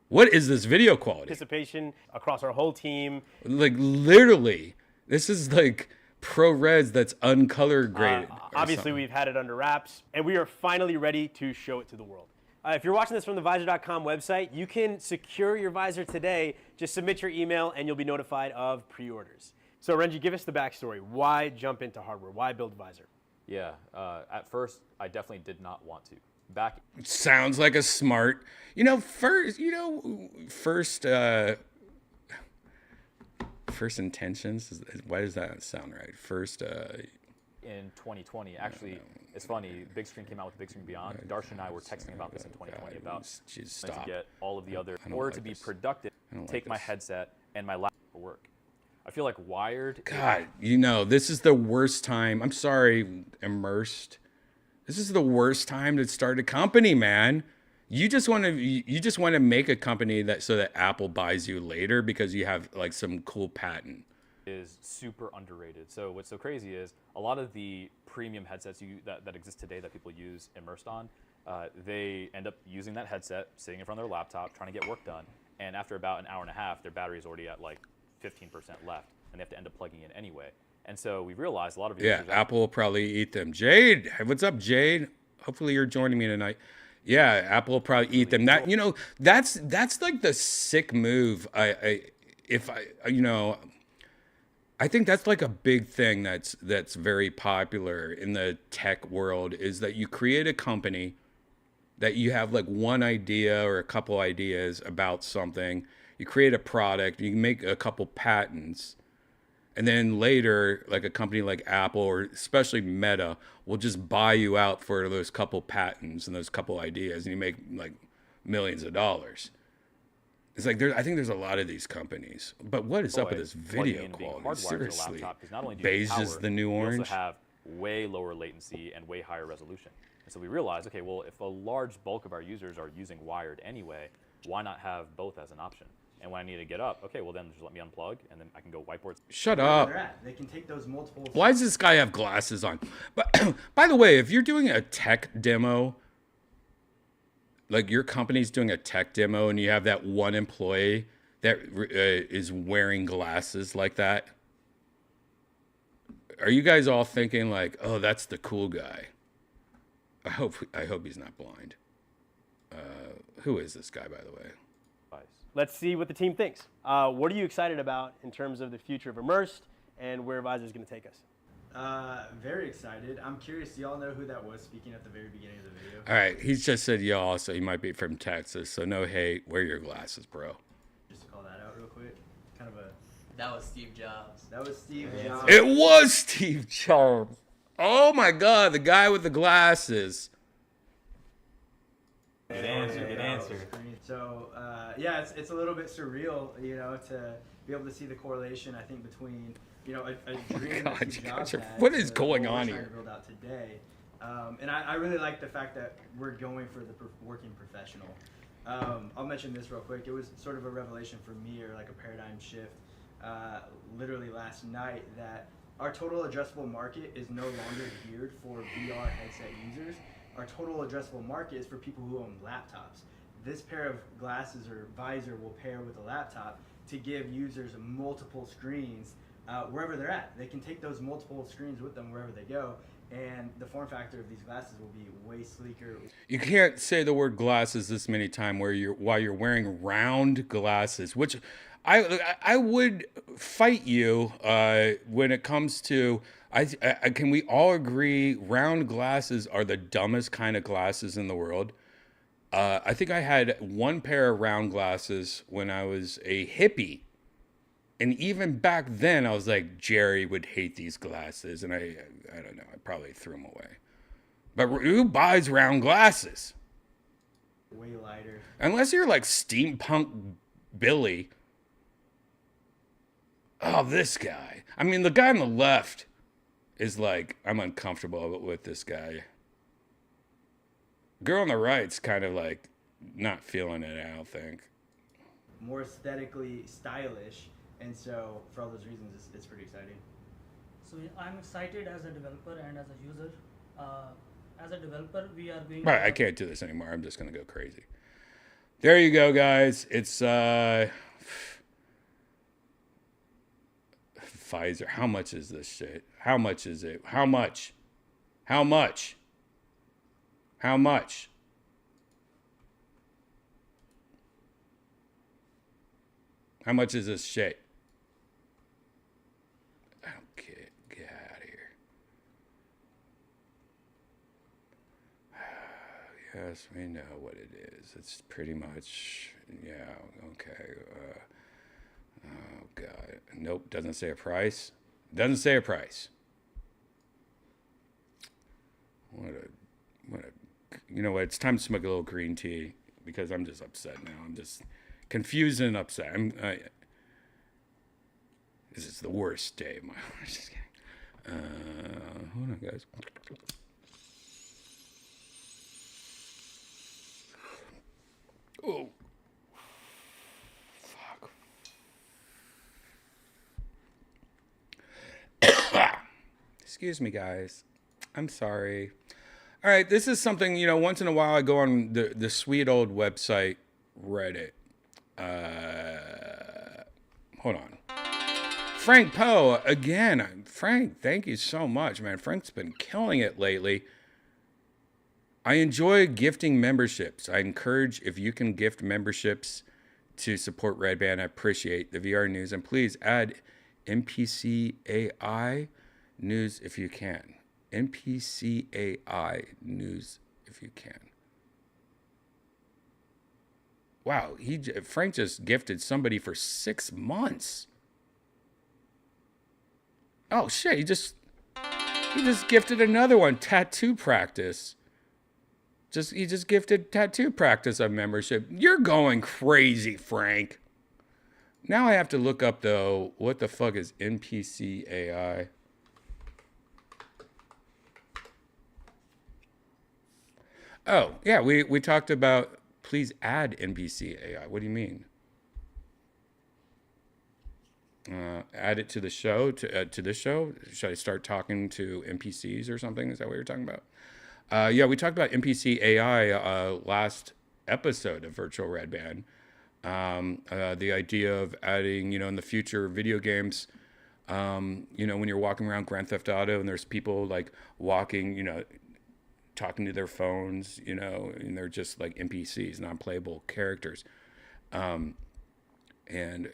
S1: What is this video quality?
S4: Participation across our whole team.
S1: Like literally, this is like ProRes that's uncolor graded.
S4: Obviously, we've had it under wraps, and we are finally ready to show it to the world. If you're watching this from the Visor.com website, you can secure your Visor today. Just submit your email, and you'll be notified of pre-orders. So, Renji, give us the backstory. Why jump into hardware? Why build Visor?
S5: Yeah, at first, I definitely did not want to.
S1: Sounds like a smart, first intentions. Why does that sound right? First,
S5: in 2020, actually, it's funny. Big Screen came out with Big Screen Beyond. Darshan and I were texting about this in 2020 about to get all of the other. In order to be productive, take my headset and my laptop for work. I feel like wired.
S1: God, this is the worst time. I'm sorry, Immersed. This is the worst time to start a company, man. You just want to make a company so that Apple buys you later because you have like some cool patent.
S5: Is super underrated. So what's so crazy is a lot of the premium headsets that exist today that people use Immersed on, they end up using that headset, sitting in front of their laptop, trying to get work done. And after about an hour and a half, their battery is already at like 15% left, and they have to end up plugging in anyway. And so we realized a lot of users.
S1: Yeah, Apple will probably eat them. Jade, what's up, Jade? Hopefully you're joining me tonight. Yeah, Apple will probably eat them. That's like the sick move. I think that's like a big thing that's very popular in the tech world is that you create a company that you have like one idea or a couple ideas about something. You create a product, you make a couple patents, and then later, like a company like Apple or especially Meta will just buy you out for those couple patents and those couple ideas, and you make like millions of dollars. It's like I think there's a lot of these companies. But what is up with this video quality? Seriously, beige is the new orange.
S5: We also have way lower latency and way higher resolution. And so we realized, okay, well, if a large bulk of our users are using wired anyway, why not have both as an option? And when I need to get up, okay, well then just let me unplug, and then I can go whiteboard.
S1: Shut
S4: Wherever
S1: up.
S4: they're at. They can take those multiple.
S1: Why does this guy have glasses on? But by the way, if you're doing a tech demo, like your company's doing a tech demo and you have that one employee that is wearing glasses like that, are you guys all thinking like, oh, that's the cool guy? I hope he's not blind. Who is this guy, by the way?
S4: Let's see what the team thinks. What are you excited about in terms of the future of Immersed and where Visor is going to take us?
S6: Very excited. I'm curious, do y'all know who that was speaking at the very beginning of the video?
S1: All right, he's just said y'all, so he might be from Texas. So no hate. Wear your glasses, bro.
S6: Just to call that out real quick. Kind of a...
S7: That was Steve Jobs.
S6: That was Steve Jobs.
S1: It was Steve Jobs. Oh my God, the guy with the glasses.
S6: Good answer. So, yeah, it's a little bit surreal, you know, to be able to see the correlation, I think, between, you know, a dream that Steve Jobs had
S1: what is
S6: to
S1: going
S6: what we're
S1: on
S6: trying
S1: here?
S6: to build out today. And I really like the fact that we're going for the working professional. I'll mention this real quick. It was sort of a revelation for me, or like a paradigm shift, literally last night, that our total addressable market is no longer geared for VR headset users. Our total addressable market is for people who own laptops. This pair of glasses or visor will pair with a laptop to give users multiple screens wherever they're at. They can take those multiple screens with them wherever they go, and the form factor of these glasses will be way sleeker.
S1: You can't say the word glasses this many times while you're wearing round glasses, which I would fight you when it comes to. Can we all agree round glasses are the dumbest kind of glasses in the world? I think I had one pair of round glasses when I was a hippie. And even back then, I was like, Jerry would hate these glasses. And I don't know, I probably threw them away. But who buys round glasses?
S6: Way lighter.
S1: Unless you're like steampunk Billy. Oh, this guy. I mean, the guy on the left is like, I'm uncomfortable with this guy. Girl on the right's kind of like not feeling it, I don't think.
S6: More aesthetically stylish, and so for all those reasons, it's pretty exciting.
S8: So I'm excited as a developer and as a user. As a developer, we are going.
S1: Right, I can't do this anymore. I'm just gonna go crazy. There you go, guys. It's Pfizer. How much is this shit? How much is it? How much? How much? How much? How much is this shit? I don't get out of here. Yes, we know what it is. It's pretty much, yeah, okay. Oh, God. Nope, doesn't say a price. Doesn't say a price. What a, you know what? It's time to smoke a little green tea because I'm just upset now. I'm just confused and upset. This is the worst day of my life. Just kidding. Hold on, guys. Oh. Fuck. Excuse me, guys. I'm sorry. All right, this is something, you know, once in a while I go on the sweet old website, Reddit. Hold on. Frank Poe, again. Frank, thank you so much, man. Frank's been killing it lately. I enjoy gifting memberships. I encourage, if you can gift memberships to support Redban, I appreciate the VR news. And please add NPCAI news if you can. NPCAI news if you can. Wow, Frank just gifted somebody for 6 months. Oh shit, he just gifted another one, tattoo practice. He just gifted tattoo practice a membership. You're going crazy, Frank. Now I have to look up though, what the fuck is NPCAI? Oh, yeah, we talked about please add NPCAI. What do you mean? add it to the show to this show? Should I start talking to NPCs or something? Is that what you're talking about? Yeah, we talked about NPC AI last episode of Virtual Redban. The idea of adding, in the future video games, when you're walking around Grand Theft Auto and there's people like walking, talking to their phones, and they're just like NPCs, non-playable characters. And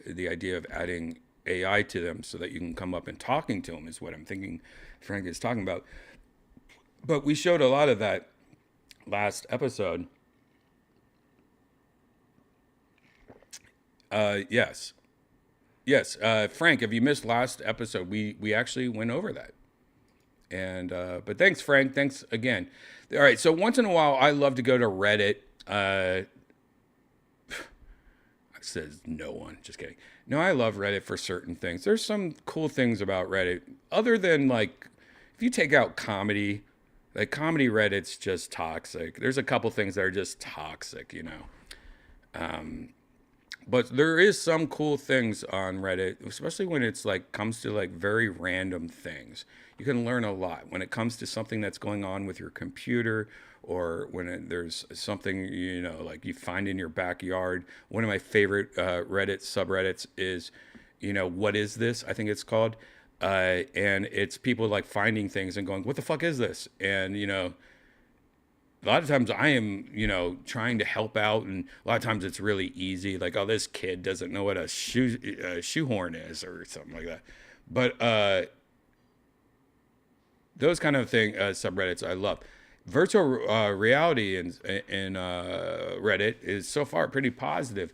S1: the idea of adding AI to them so that you can come up and talking to them is what I'm thinking Frank is talking about. But we showed a lot of that last episode. Yes. Frank, if you missed last episode, we actually went over that. And but thanks, Frank. Thanks again. All right. So once in a while, I love to go to Reddit. Says no one. Just kidding. No, I love Reddit for certain things. There's some cool things about Reddit, other than like if you take out comedy. Like comedy Reddit's just toxic. There's a couple things that are just toxic, But there is some cool things on Reddit, especially when it's like comes to like very random things. You can learn a lot when it comes to something that's going on with your computer, or when there's something like you find in your backyard. One of my favorite Reddit subreddits is, what is this? I think it's called. And it's people like finding things and going, what the fuck is this? And, a lot of times I am, trying to help out. And a lot of times it's really easy. Like, oh, this kid doesn't know what a shoehorn is or something like that. But those kind of subreddits I love. Virtual reality in Reddit is so far pretty positive.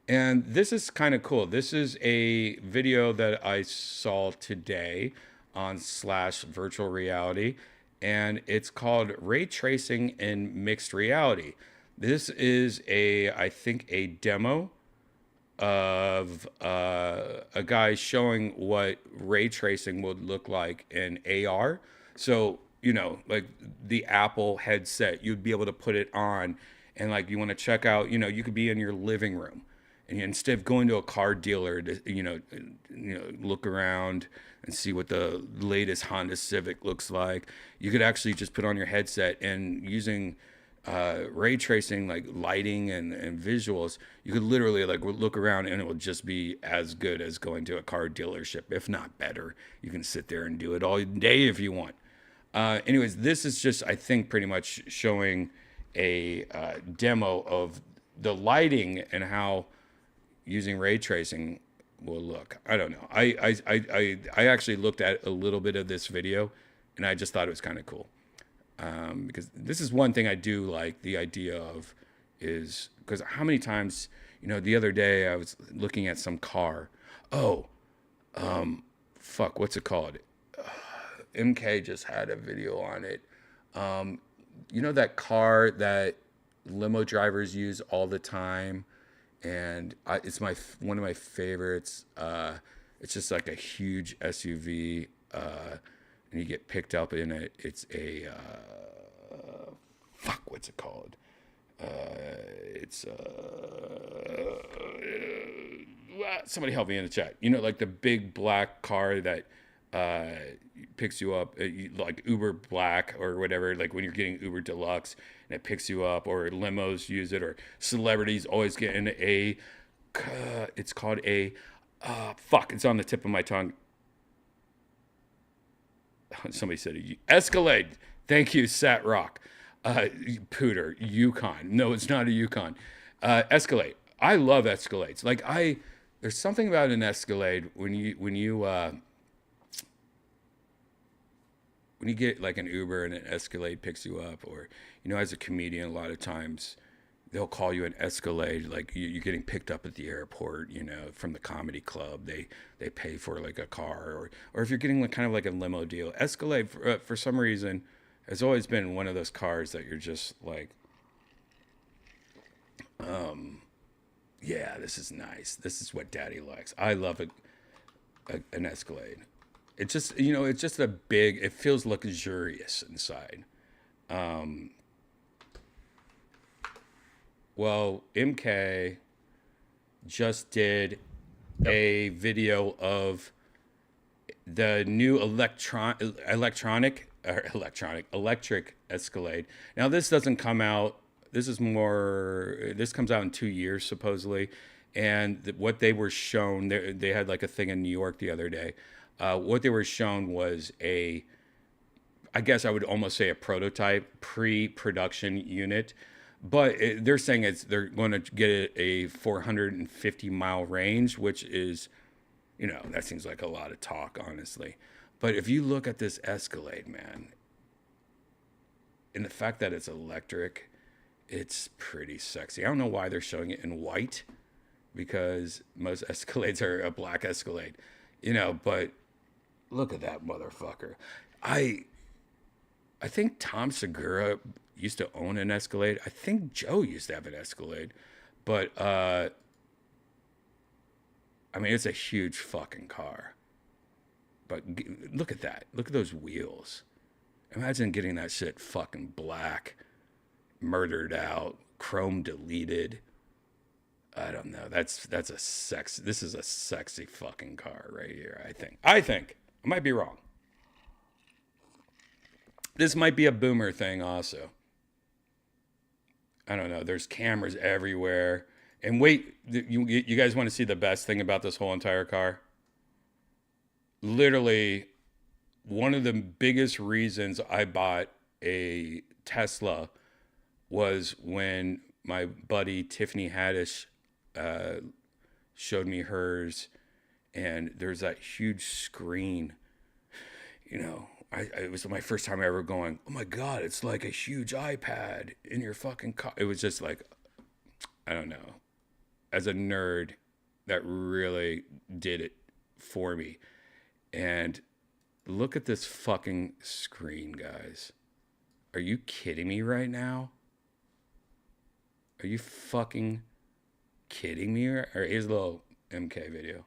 S1: And this is kind of cool. This is a video that I saw today on /virtual reality, and it's called Ray Tracing in Mixed Reality. This is I think a demo of a guy showing what ray tracing would look like in AR. So, like the Apple headset, you'd be able to put it on, and like you want to check out, you could be in your living room. And instead of going to a car dealer to, look around and see what the latest Honda Civic looks like, you could actually just put on your headset, and using ray tracing, like lighting and visuals, you could literally like look around and it will just be as good as going to a car dealership, if not better. You can sit there and do it all day if you want. Anyways, this is just, I think, pretty much showing a demo of the lighting and how using ray tracing will look. I don't know. I actually looked at a little bit of this video, and I just thought it was kind of cool. Because this is one thing I do like the idea of, is because how many times, the other day I was looking at some car. What's it called? MK just had a video on it. That car that limo drivers use all the time. And it's one of my favorites. It's just like a huge SUV, and you get picked up in it. It's a what's it called? Somebody help me in the chat. Like the big black car that picks you up, like Uber Black or whatever. Like when you're getting Uber Deluxe, and it picks you up, or limos use it, or celebrities always get in it's called it's on the tip of my tongue. Somebody said Escalade. Thank you, Sat Rock. Pooter, Yukon. No, it's not a Yukon. Escalade. I love Escalades. Like there's something about an Escalade when you get like an Uber and an Escalade picks you up, or, as a comedian, a lot of times they'll call you an Escalade, like you're getting picked up at the airport, from the comedy club. They pay for like a car, or if you're getting like kind of like a limo deal. Escalade, for some reason, has always been one of those cars that you're just like, yeah, this is nice. This is what daddy likes. I love an Escalade. It's just, it's just it feels luxurious inside. Well, MK just did a video of the new electric Escalade. Now this doesn't come out. This comes out in 2 years supposedly, and what they were shown, they had like a thing in New York the other day. What they were shown was I guess I would almost say a prototype, pre-production unit, but they're saying they're going to get a 450-mile range, which is, that seems like a lot of talk, honestly. But if you look at this Escalade, man, and the fact that it's electric, it's pretty sexy. I don't know why they're showing it in white, because most Escalades are a black Escalade, but look at that motherfucker. I think Tom Segura used to own an Escalade. I think Joe used to have an Escalade, but it's a huge fucking car. But look at that. Look at those wheels. Imagine getting that shit fucking black, murdered out, chrome deleted. I don't know. This is a sexy fucking car right here, I think. I might be wrong. This might be a boomer thing also. I don't know. There's cameras everywhere. And wait, you guys want to see the best thing about this whole entire car? Literally, one of the biggest reasons I bought a Tesla was when my buddy Tiffany Haddish showed me hers, and there's that huge screen. It was my first time ever going, oh my God, it's like a huge iPad in your fucking car. It was just like, I don't know. As a nerd, that really did it for me. And look at this fucking screen, guys. Are you kidding me right now? Are you fucking kidding me? Or here's a little MK video.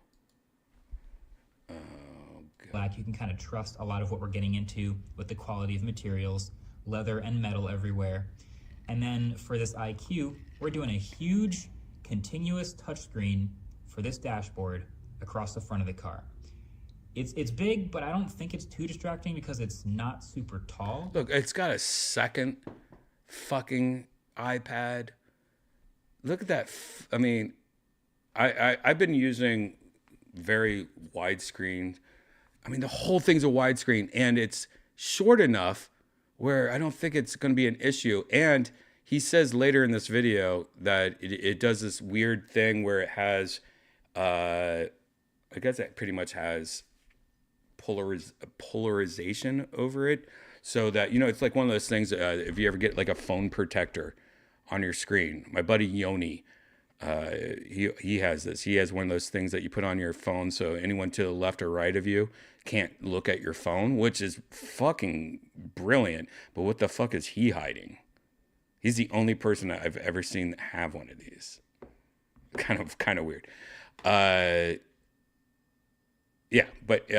S9: Black, you can kind of trust a lot of what we're getting into with the quality of materials, leather and metal everywhere. And then for this IQ, we're doing a huge continuous touchscreen for this dashboard across the front of the car. It's big, but I don't think it's too distracting because it's not super tall.
S1: Look, it's got a second fucking iPad. Look at that. I've been using very widescreen. The whole thing's a widescreen, and it's short enough where I don't think it's going to be an issue. And he says later in this video that it does this weird thing where it has, I guess it pretty much has polarization over it, so that, it's like one of those things, if you ever get like a phone protector on your screen. My buddy Yoni, he has this. He has one of those things that you put on your phone so anyone to the left or right of you can't look at your phone, which is fucking brilliant. But what the fuck is he hiding? He's the only person that I've ever seen have one of these. Kind of weird. Yeah, but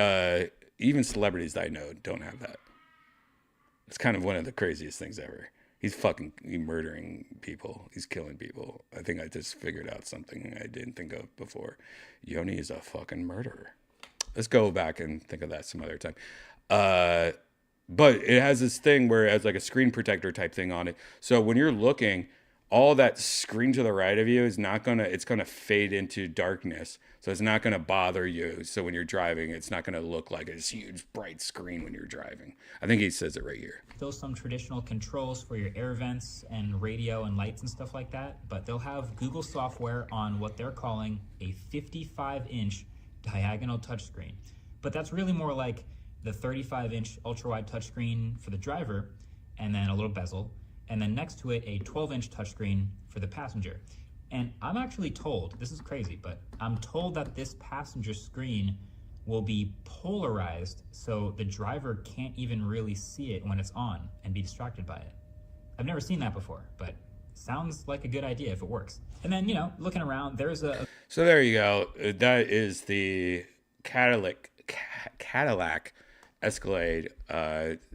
S1: even celebrities that I know don't have that. It's kind of one of the craziest things ever. He's murdering people. He's killing people. I think I just figured out something I didn't think of before. Yoni is a fucking murderer. Let's go back and think of that some other time. But it has this thing where it has like a screen protector type thing on it. So when you're looking, all that screen to the right of you is it's gonna fade into darkness. So it's not gonna bother you. So when you're driving, it's not gonna look like this huge bright screen when you're driving. I think he says it right here.
S9: Still some traditional controls for your air vents and radio and lights and stuff like that, but they'll have Google software on what they're calling a 55-inch diagonal touchscreen. But that's really more like the 35-inch ultra-wide touchscreen for the driver, and then a little bezel, and then next to it, a 12-inch touchscreen for the passenger. And I'm actually told, this is crazy, but I'm told that this passenger screen will be polarized so the driver can't even really see it when it's on and be distracted by it. I've never seen that before, but sounds like a good idea if it works. And then, looking around, there's a...
S1: So there you go. That is the Cadillac Escalade,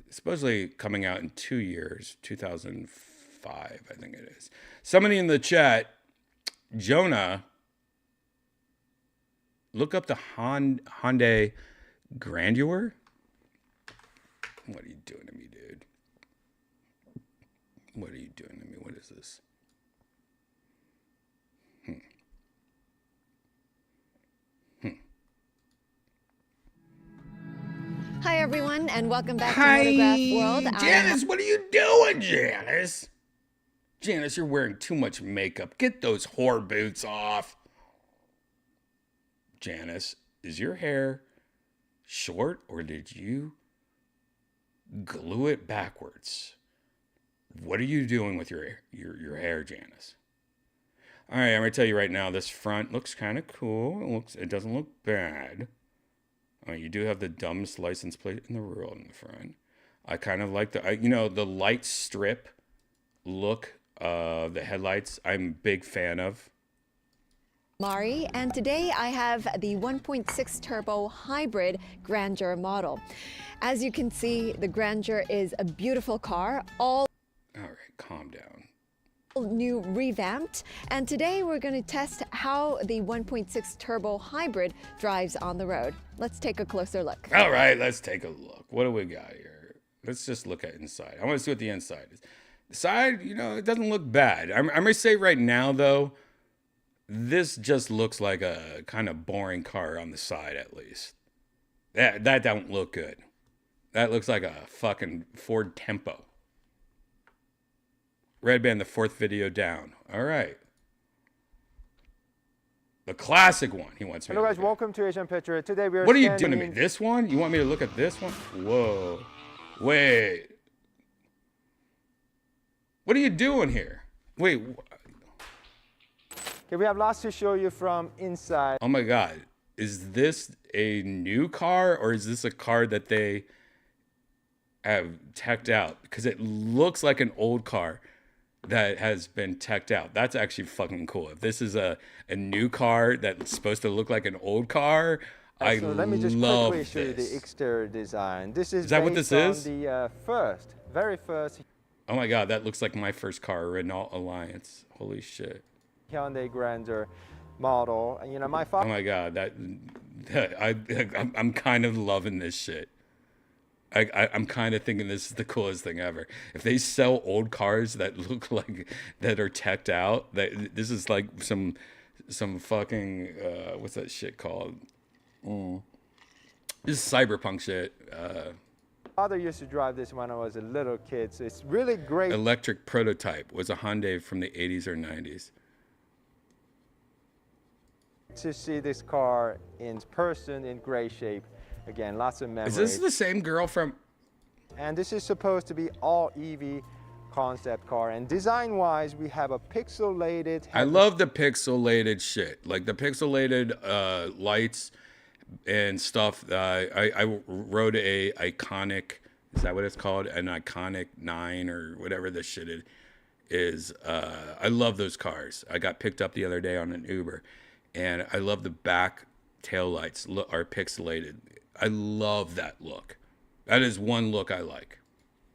S1: supposedly coming out in 2 years, 2005, I think it is. Somebody in the chat, Jonah, Look up the Hyundai Grandeur. What are you doing to me, dude? What are you doing to me? What is this?
S10: Hi, everyone, and welcome back
S1: Hi,
S10: to Motograph World.
S1: Janice, what are you doing, Janice? Janice, you're wearing too much makeup. Get those whore boots off. Janice, is your hair short or did you glue it backwards? What are you doing with your hair, Janice? All right, I'm gonna tell you right now. This front looks kind of cool. It doesn't look bad. You do have the dumbest license plate in the world in the front. I kind of like the light strip look of the headlights. I'm a big fan of.
S10: Mari, and today I have the 1.6 turbo hybrid Grandeur model. As you can see, the Grandeur is a beautiful car, all
S1: right, calm down.
S10: New revamped, and today we're going to test how the 1.6 turbo hybrid drives on the road. Let's take a closer look.
S1: All right, let's take a look. What do we got here? Let's just look at inside. I want to see what the inside is. The side, it doesn't look bad. I'm going to say right now, though, this just looks like a kind of boring car on the side, at least. That don't look good. That looks like a fucking Ford Tempo. Redban, the fourth video down. All right. The classic one he wants me to
S11: Hello guys,
S1: look at.
S11: welcome to Asian Picture. Today we are
S1: What are you doing to me? This one? You want me to look at this one? Whoa. Wait. What are you doing here? Wait.
S11: Okay, we have lots to show you from inside.
S1: Oh my God. Is this a new car or is this a car that they have teched out? Because it looks like an old car that has been teched out. That's actually fucking cool. If this is a new car that's supposed to look like an old car, I
S11: So let me just
S1: love
S11: quickly show you
S1: this.
S11: the exterior design. This is
S1: that what
S11: based
S1: this is?
S11: on the very first
S1: Oh my God, that looks like my first car, Renault Alliance. Holy shit.
S11: Hyundai Grandeur model. And, my
S1: Oh
S11: father
S1: my God, I'm kind of loving this shit. I'm kind of thinking this is the coolest thing ever. If they sell old cars that look like that are teched out, this is like some fucking what's that shit called? This is cyberpunk shit.
S11: father used to drive this when I was a little kid, so it's really great.
S1: Electric Prototype was a Hyundai from the 80s or 90s.
S11: To see this car in person in gray shape. Again, lots of memories.
S1: Is this the same girl from?
S11: And this is supposed to be all EV concept car. And design-wise, we have a pixelated.
S1: I love the pixelated shit, like the pixelated lights and stuff. I wrote a iconic. Is that what it's called? An iconic 9 or whatever this shit is. I love those cars. I got picked up the other day on an Uber, and I love the back tail lights are pixelated. I love that look. That is one look I like.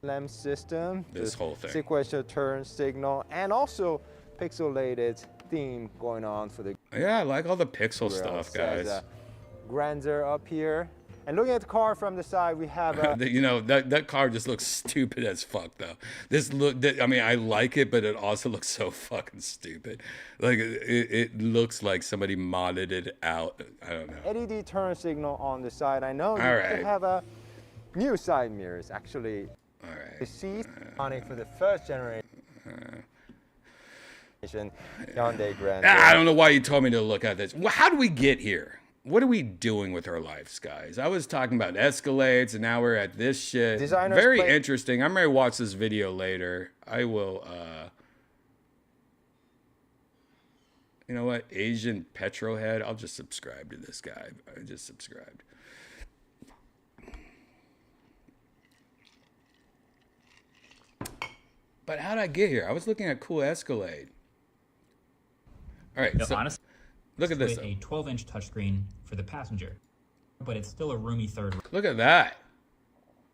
S11: LEM system,
S1: This whole thing.
S11: sequential turn signal, and also pixelated theme going on for the
S1: Yeah, I like all the pixel
S11: grill.
S1: stuff,
S11: Says,
S1: guys.
S11: Grandeur up here. And looking at the car from the side, we have a
S1: that car just looks stupid as fuck though. I mean, I like it, but it also looks so fucking stupid. Like it looks like somebody modded it out. I don't know.
S11: LED turn signal on the side. I know you
S1: All right.
S11: could have a new side mirrors actually.
S1: All right.
S11: The seat on it for the first generation Hyundai Grandeur.
S1: I don't know why you told me to look at this. How do we get here? What are we doing with our lives, guys? I was talking about Escalades, and now we're at this shit.
S11: Designers
S1: Very
S11: play-
S1: interesting. I'm going to watch this video later. I will, you know what? Asian Petrohead. I'll just subscribe to this guy. I just subscribed. But how'd I get here? I was looking at cool Escalade. All right,
S9: No,
S1: so
S9: honestly,
S1: look at this.
S9: with a 12-inch touchscreen for the passenger, but it's still a roomy third.
S1: Look at that.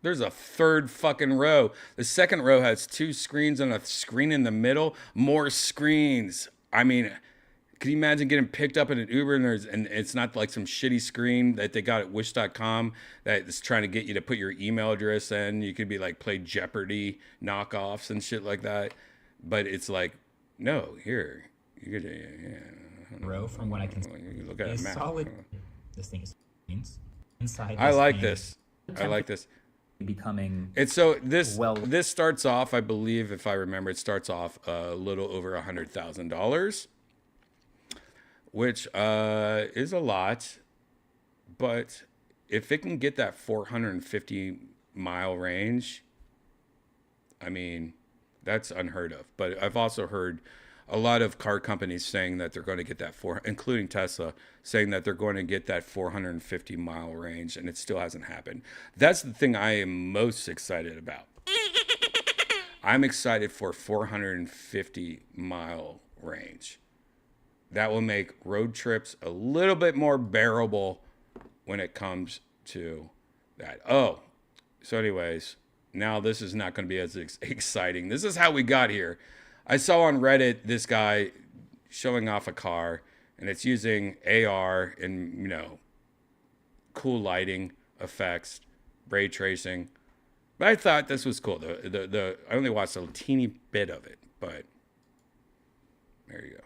S1: There's a third fucking row. The second row has 2 screens and a screen in the middle. More screens. I mean, Can you imagine getting picked up in an Uber and it's not like some shitty screen that they got at wish.com that is trying to get you to put your email address in. You could be like play Jeopardy knockoffs and shit like that. But it's like, no, here. You could,
S9: row from what I can
S1: you look at a map.
S9: solid. This thing is inside.
S1: I like
S9: thing,
S1: this. I like this.
S9: Becoming.
S1: It's so this starts off, I believe, if I remember, it starts off a little over $100,000, which is a lot. But if it can get that 450-mile range, I mean, that's unheard of. But I've also heard a lot of car companies saying that they're going to get that including Tesla, saying that they're going to get that 450-mile range, and it still hasn't happened. That's the thing I am most excited about. I'm excited for 450-mile range. That will make road trips a little bit more bearable when it comes to that. Oh, so anyways, now this is not going to be as exciting. This is how we got here. I saw on Reddit this guy showing off a car, and it's using AR and, you know, cool lighting effects, ray tracing. But I thought this was cool. I only watched a teeny bit of it, but there you go.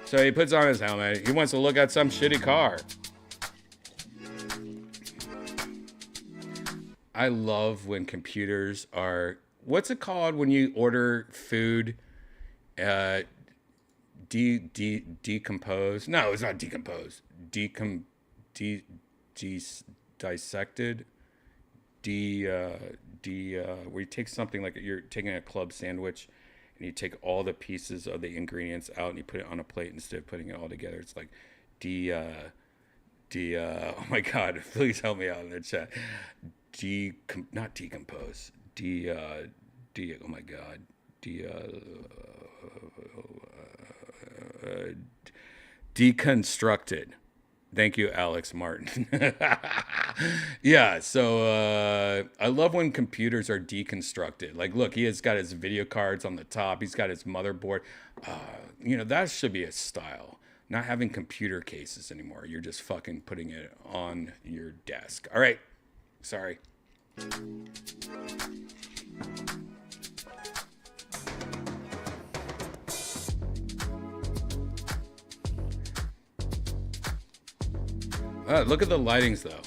S1: So he puts on his helmet. He wants to look at some shitty car. I love when computers are, what's it called when you order food decompose? No, it's not decompose. Dissected. Where you take something like you're taking a club sandwich and you take all the pieces of the ingredients out and you put it on a plate instead of putting it all together. It's like oh my God, please help me out in the chat. Not decompose. Oh my God. Deconstructed. Thank you, Alex Martin. Yeah, so I love when computers are deconstructed. Like, look, he has got his video cards on the top. He's got his motherboard. You know, that should be a style. Not having computer cases anymore. You're just fucking putting it on your desk. All right. Sorry. Look at the lightings, though.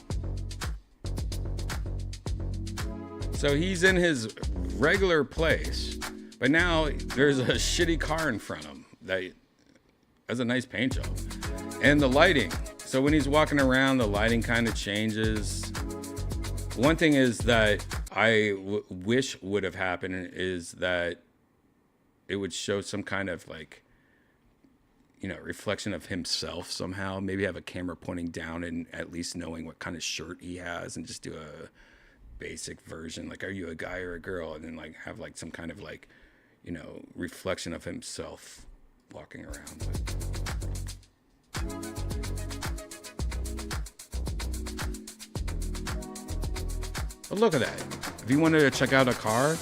S1: So he's in his regular place, but now there's a shitty car in front of him that has a nice paint job. And the lighting. So when he's walking around, the lighting kind of changes. One thing is that I wish would have happened is that it would show some kind of like, you know, reflection of himself somehow. Maybe have a camera pointing down and at least knowing what kind of shirt he has and just do a basic version. Like, are you a guy or a girl? And then like have like some kind of like, you know, reflection of himself walking around. But look at that. If you wanted to check out a car,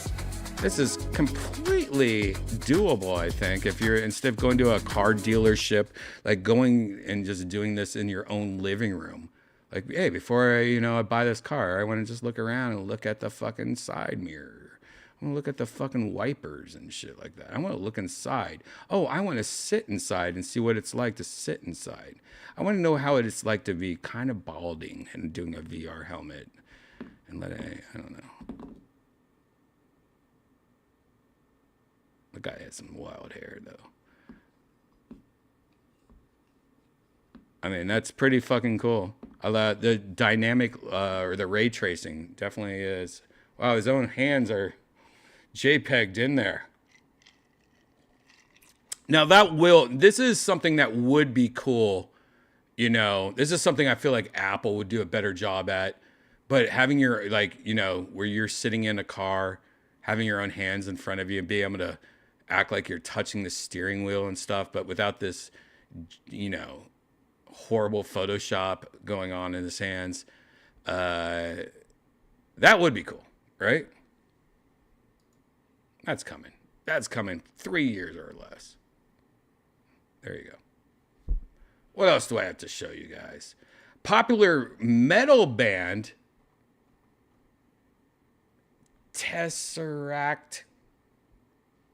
S1: this is completely doable, I think. If you're, instead of going to a car dealership, like going and just doing this in your own living room. Like, hey, before I buy this car, I want to just look around and look at the fucking side mirror. I want to look at the fucking wipers and shit like that. I want to look inside. Oh, I want to sit inside and see what it's like to sit inside. I want to know how it's like to be kind of balding and doing a VR helmet. And I don't know. The guy has some wild hair, though. I mean, that's pretty fucking cool. I love the dynamic or the ray tracing. Definitely is. Wow, his own hands are JPEG'd in there. Now this is something that would be cool. You know, this is something I feel like Apple would do a better job at. But having your, like, you know, where you're sitting in a car, having your own hands in front of you and being able to act like you're touching the steering wheel and stuff, but without this, you know, horrible Photoshop going on in his hands, that would be cool, right? That's coming. That's coming 3 years or less. There you go. What else do I have to show you guys? Popular metal band Tesseract.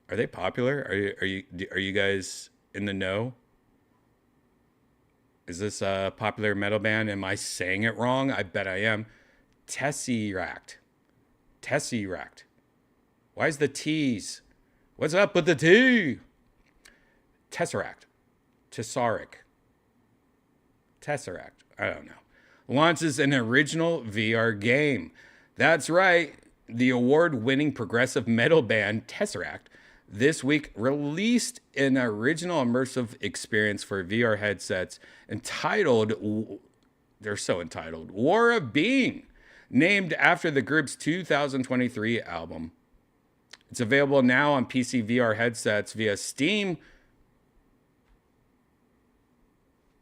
S1: Are they popular? Are you guys in the know? Is this a popular metal band? Am I saying it wrong? I bet I am. Tesseract. Tesseract. Why is the T's? What's up with the T? Tesseract. Tessaric. Tesseract. I don't know. Launches an original VR game. That's right. The award-winning progressive metal band Tesseract this week released an original immersive experience for VR headsets entitled, they're so entitled, War of Being, named after the group's 2023 album. It's available now on PC VR headsets via Steam.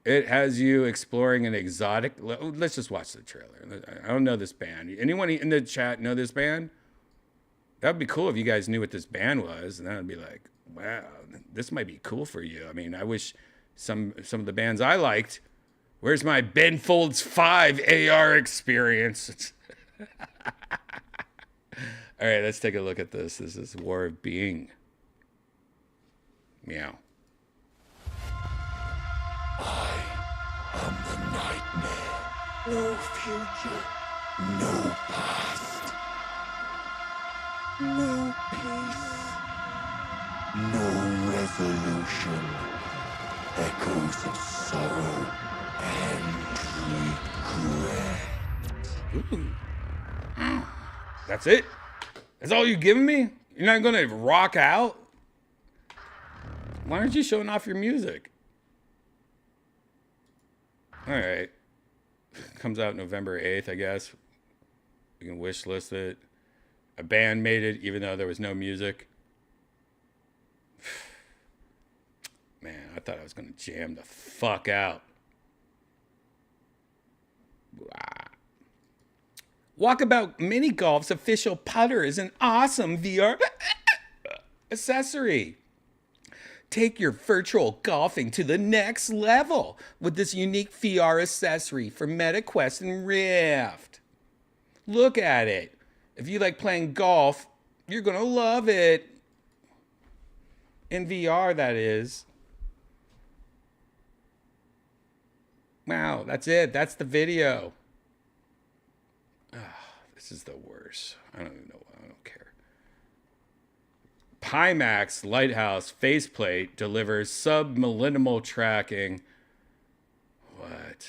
S1: It has you exploring an exotic... Let's just watch the trailer. I don't know this band. Anyone in the chat know this band? That would be cool if you guys knew what this band was. And that would be like, wow, this might be cool for you. I mean, I wish some of the bands I liked... Where's my Ben Folds 5 AR experience? All right, let's take a look at this. This is War of Being. Meow.
S12: I am the nightmare. No future, no past, no peace, no resolution. Echoes of sorrow and regret.
S1: Ooh. That's it? That's all you giving me? You're not gonna rock out? Why aren't you showing off your music? All right. Comes out November 8th, I guess. You can wish list it. A band made it even though there was no music. Man, I thought I was going to jam the fuck out. Walkabout Mini Golf's official putter is an awesome VR accessory. Take your virtual golfing to the next level with this unique VR accessory for Meta Quest and Rift. Look at it. If you like playing golf, you're going to love it. In VR, that is. Wow, that's it. That's the video. Oh, this is the worst. I don't even know. I don't care. Pimax Lighthouse faceplate delivers sub-millennial tracking. What?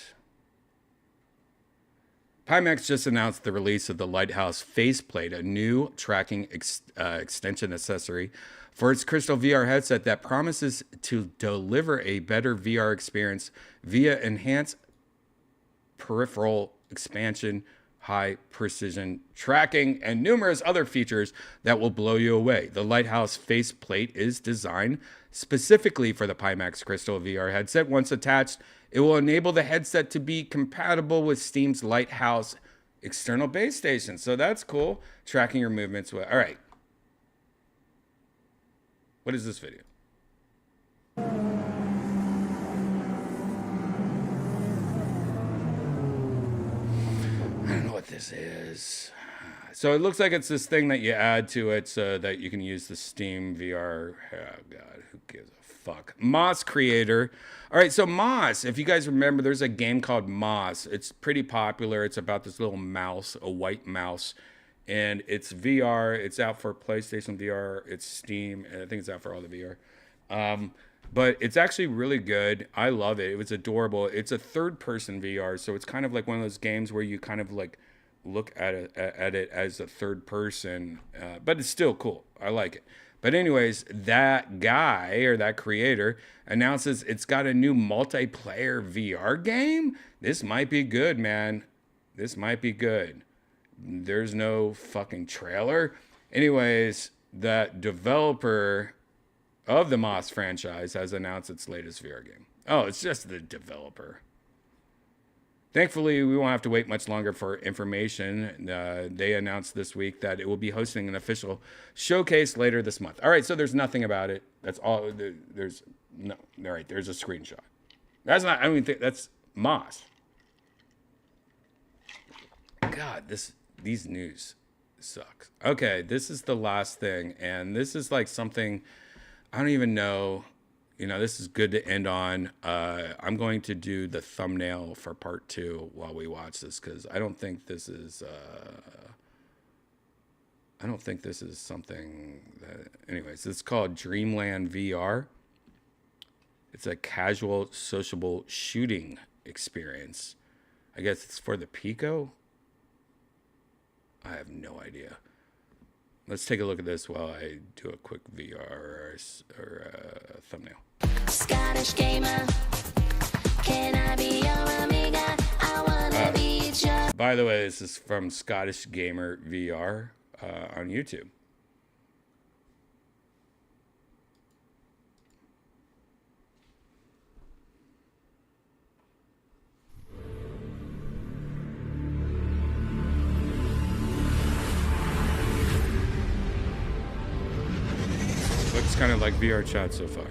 S1: Pimax just announced the release of the Lighthouse faceplate, a new tracking extension accessory for its Crystal VR headset that promises to deliver a better VR experience via enhanced peripheral expansion, high precision tracking, and numerous other features that will blow you away. The Lighthouse faceplate is designed specifically for the Pimax Crystal VR headset. Once attached, it will enable the headset to be compatible with Steam's Lighthouse external base station. So that's cool. Tracking your movements. All right. What is this video? I don't know what this is. So it looks like it's this thing that you add to it so that you can use the Steam VR. Oh, God, who gives a fuck? Moss creator. All right, so Moss, if you guys remember, there's a game called Moss. It's pretty popular. It's about this little mouse, a white mouse. And it's VR. It's out for PlayStation VR. It's Steam. And I think it's out for all the VR. But it's actually really good. I love it. It was adorable. It's a third-person VR, so it's kind of like one of those games where you kind of like look at it as a third person, but it's still cool. I like it. But anyways, that guy or that creator announces it's got a new multiplayer VR game. This might be good, man. This might be good. There's no fucking trailer. Anyways, that developer of the Moss franchise has announced its latest VR game. Oh, it's just the developer. Thankfully, we won't have to wait much longer for information. They announced this week that it will be hosting an official showcase later this month. All right, so there's nothing about it. That's all. There's no. All right, there's a screenshot. That's not. I don't even think that's Moss. God, these news sucks. Okay, this is the last thing, and this is like something I don't even know. You know, this is good to end on. I'm going to do the thumbnail for part 2 while we watch this, because I don't think this is something that. Anyways, it's called Dreamland VR. It's a casual, sociable shooting experience. I guess it's for the Pico. I have no idea. Let's take a look at this while I do a quick VR or thumbnail. Scottish gamer, can I be your amiga? I wanna be your... By the way, this is from Scottish Gamer VR on YouTube. Looks kind of like VR chat so far.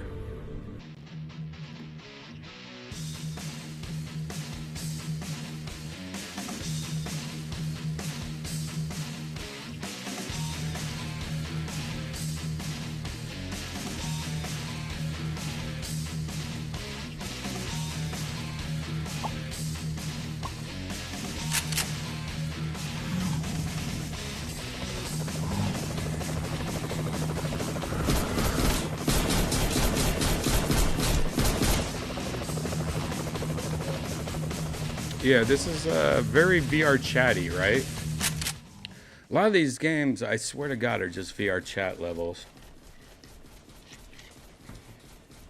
S1: Yeah, this is very VR chatty, right? A lot of these games, I swear to God, are just VR chat levels.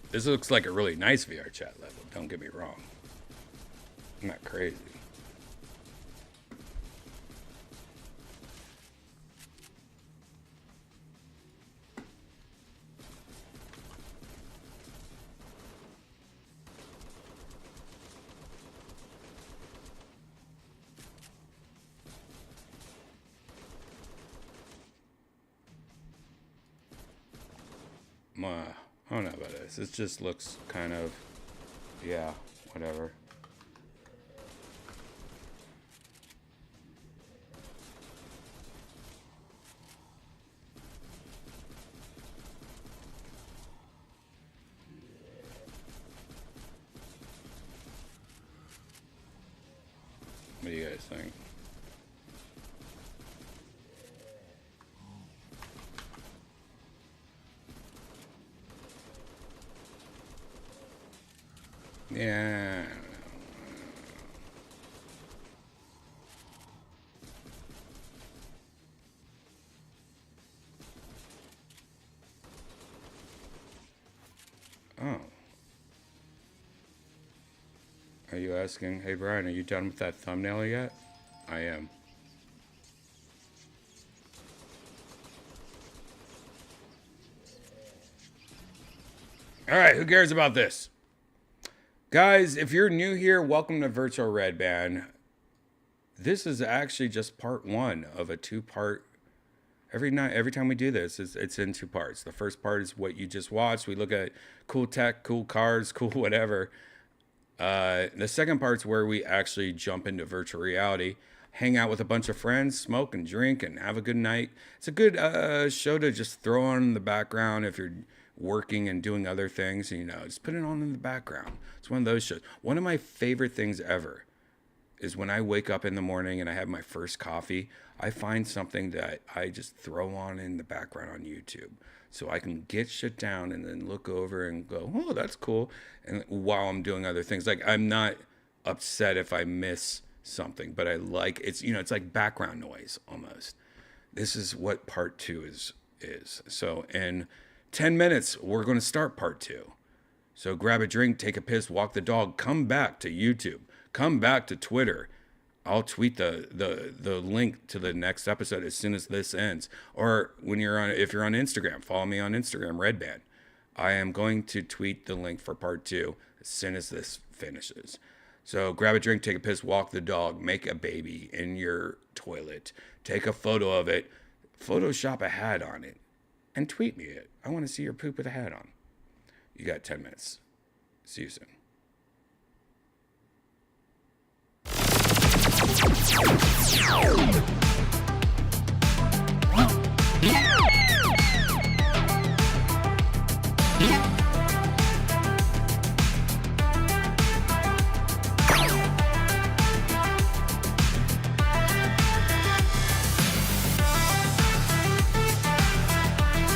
S1: This looks like a really nice VR chat level, don't get me wrong. I'm not crazy. I don't know about this. It just looks kind of, yeah, whatever. What do you guys think? Yeah. Oh. Are you asking, hey Brian, are you done with that thumbnail yet? I am. All right, who cares about this? Guys, if you're new here, welcome to Virtual Redban. This is actually just part 1 of a 2-part. Every time we do this, it's in 2 parts. The first part is what you just watched. We look at cool tech, cool cars, cool whatever. The second part's where we actually jump into virtual reality, hang out with a bunch of friends, smoke and drink, and have a good night. It's a good show to just throw on in the background if you're working and doing other things, you know, just put it on in the background. It's one of those shows. One of my favorite things ever is when I wake up in the morning and I have my first coffee, I find something that I just throw on in the background on YouTube. So I can get shit down and then look over and go, oh, that's cool. And while I'm doing other things, like I'm not upset if I miss something, but I like, it's, you know, it's like background noise almost. This is what part 2 is. So in 10 minutes, we're going to start part 2. So grab a drink, take a piss, walk the dog, come back to YouTube, come back to Twitter. I'll tweet the link to the next episode as soon as this ends. Or when if you're on Instagram, follow me on Instagram, Redban. I am going to tweet the link for part 2 as soon as this finishes. So grab a drink, take a piss, walk the dog, make a baby in your toilet, take a photo of it, Photoshop a hat on it, and tweet me it. I want to see your poop with a hat on. You got 10 minutes. See you soon.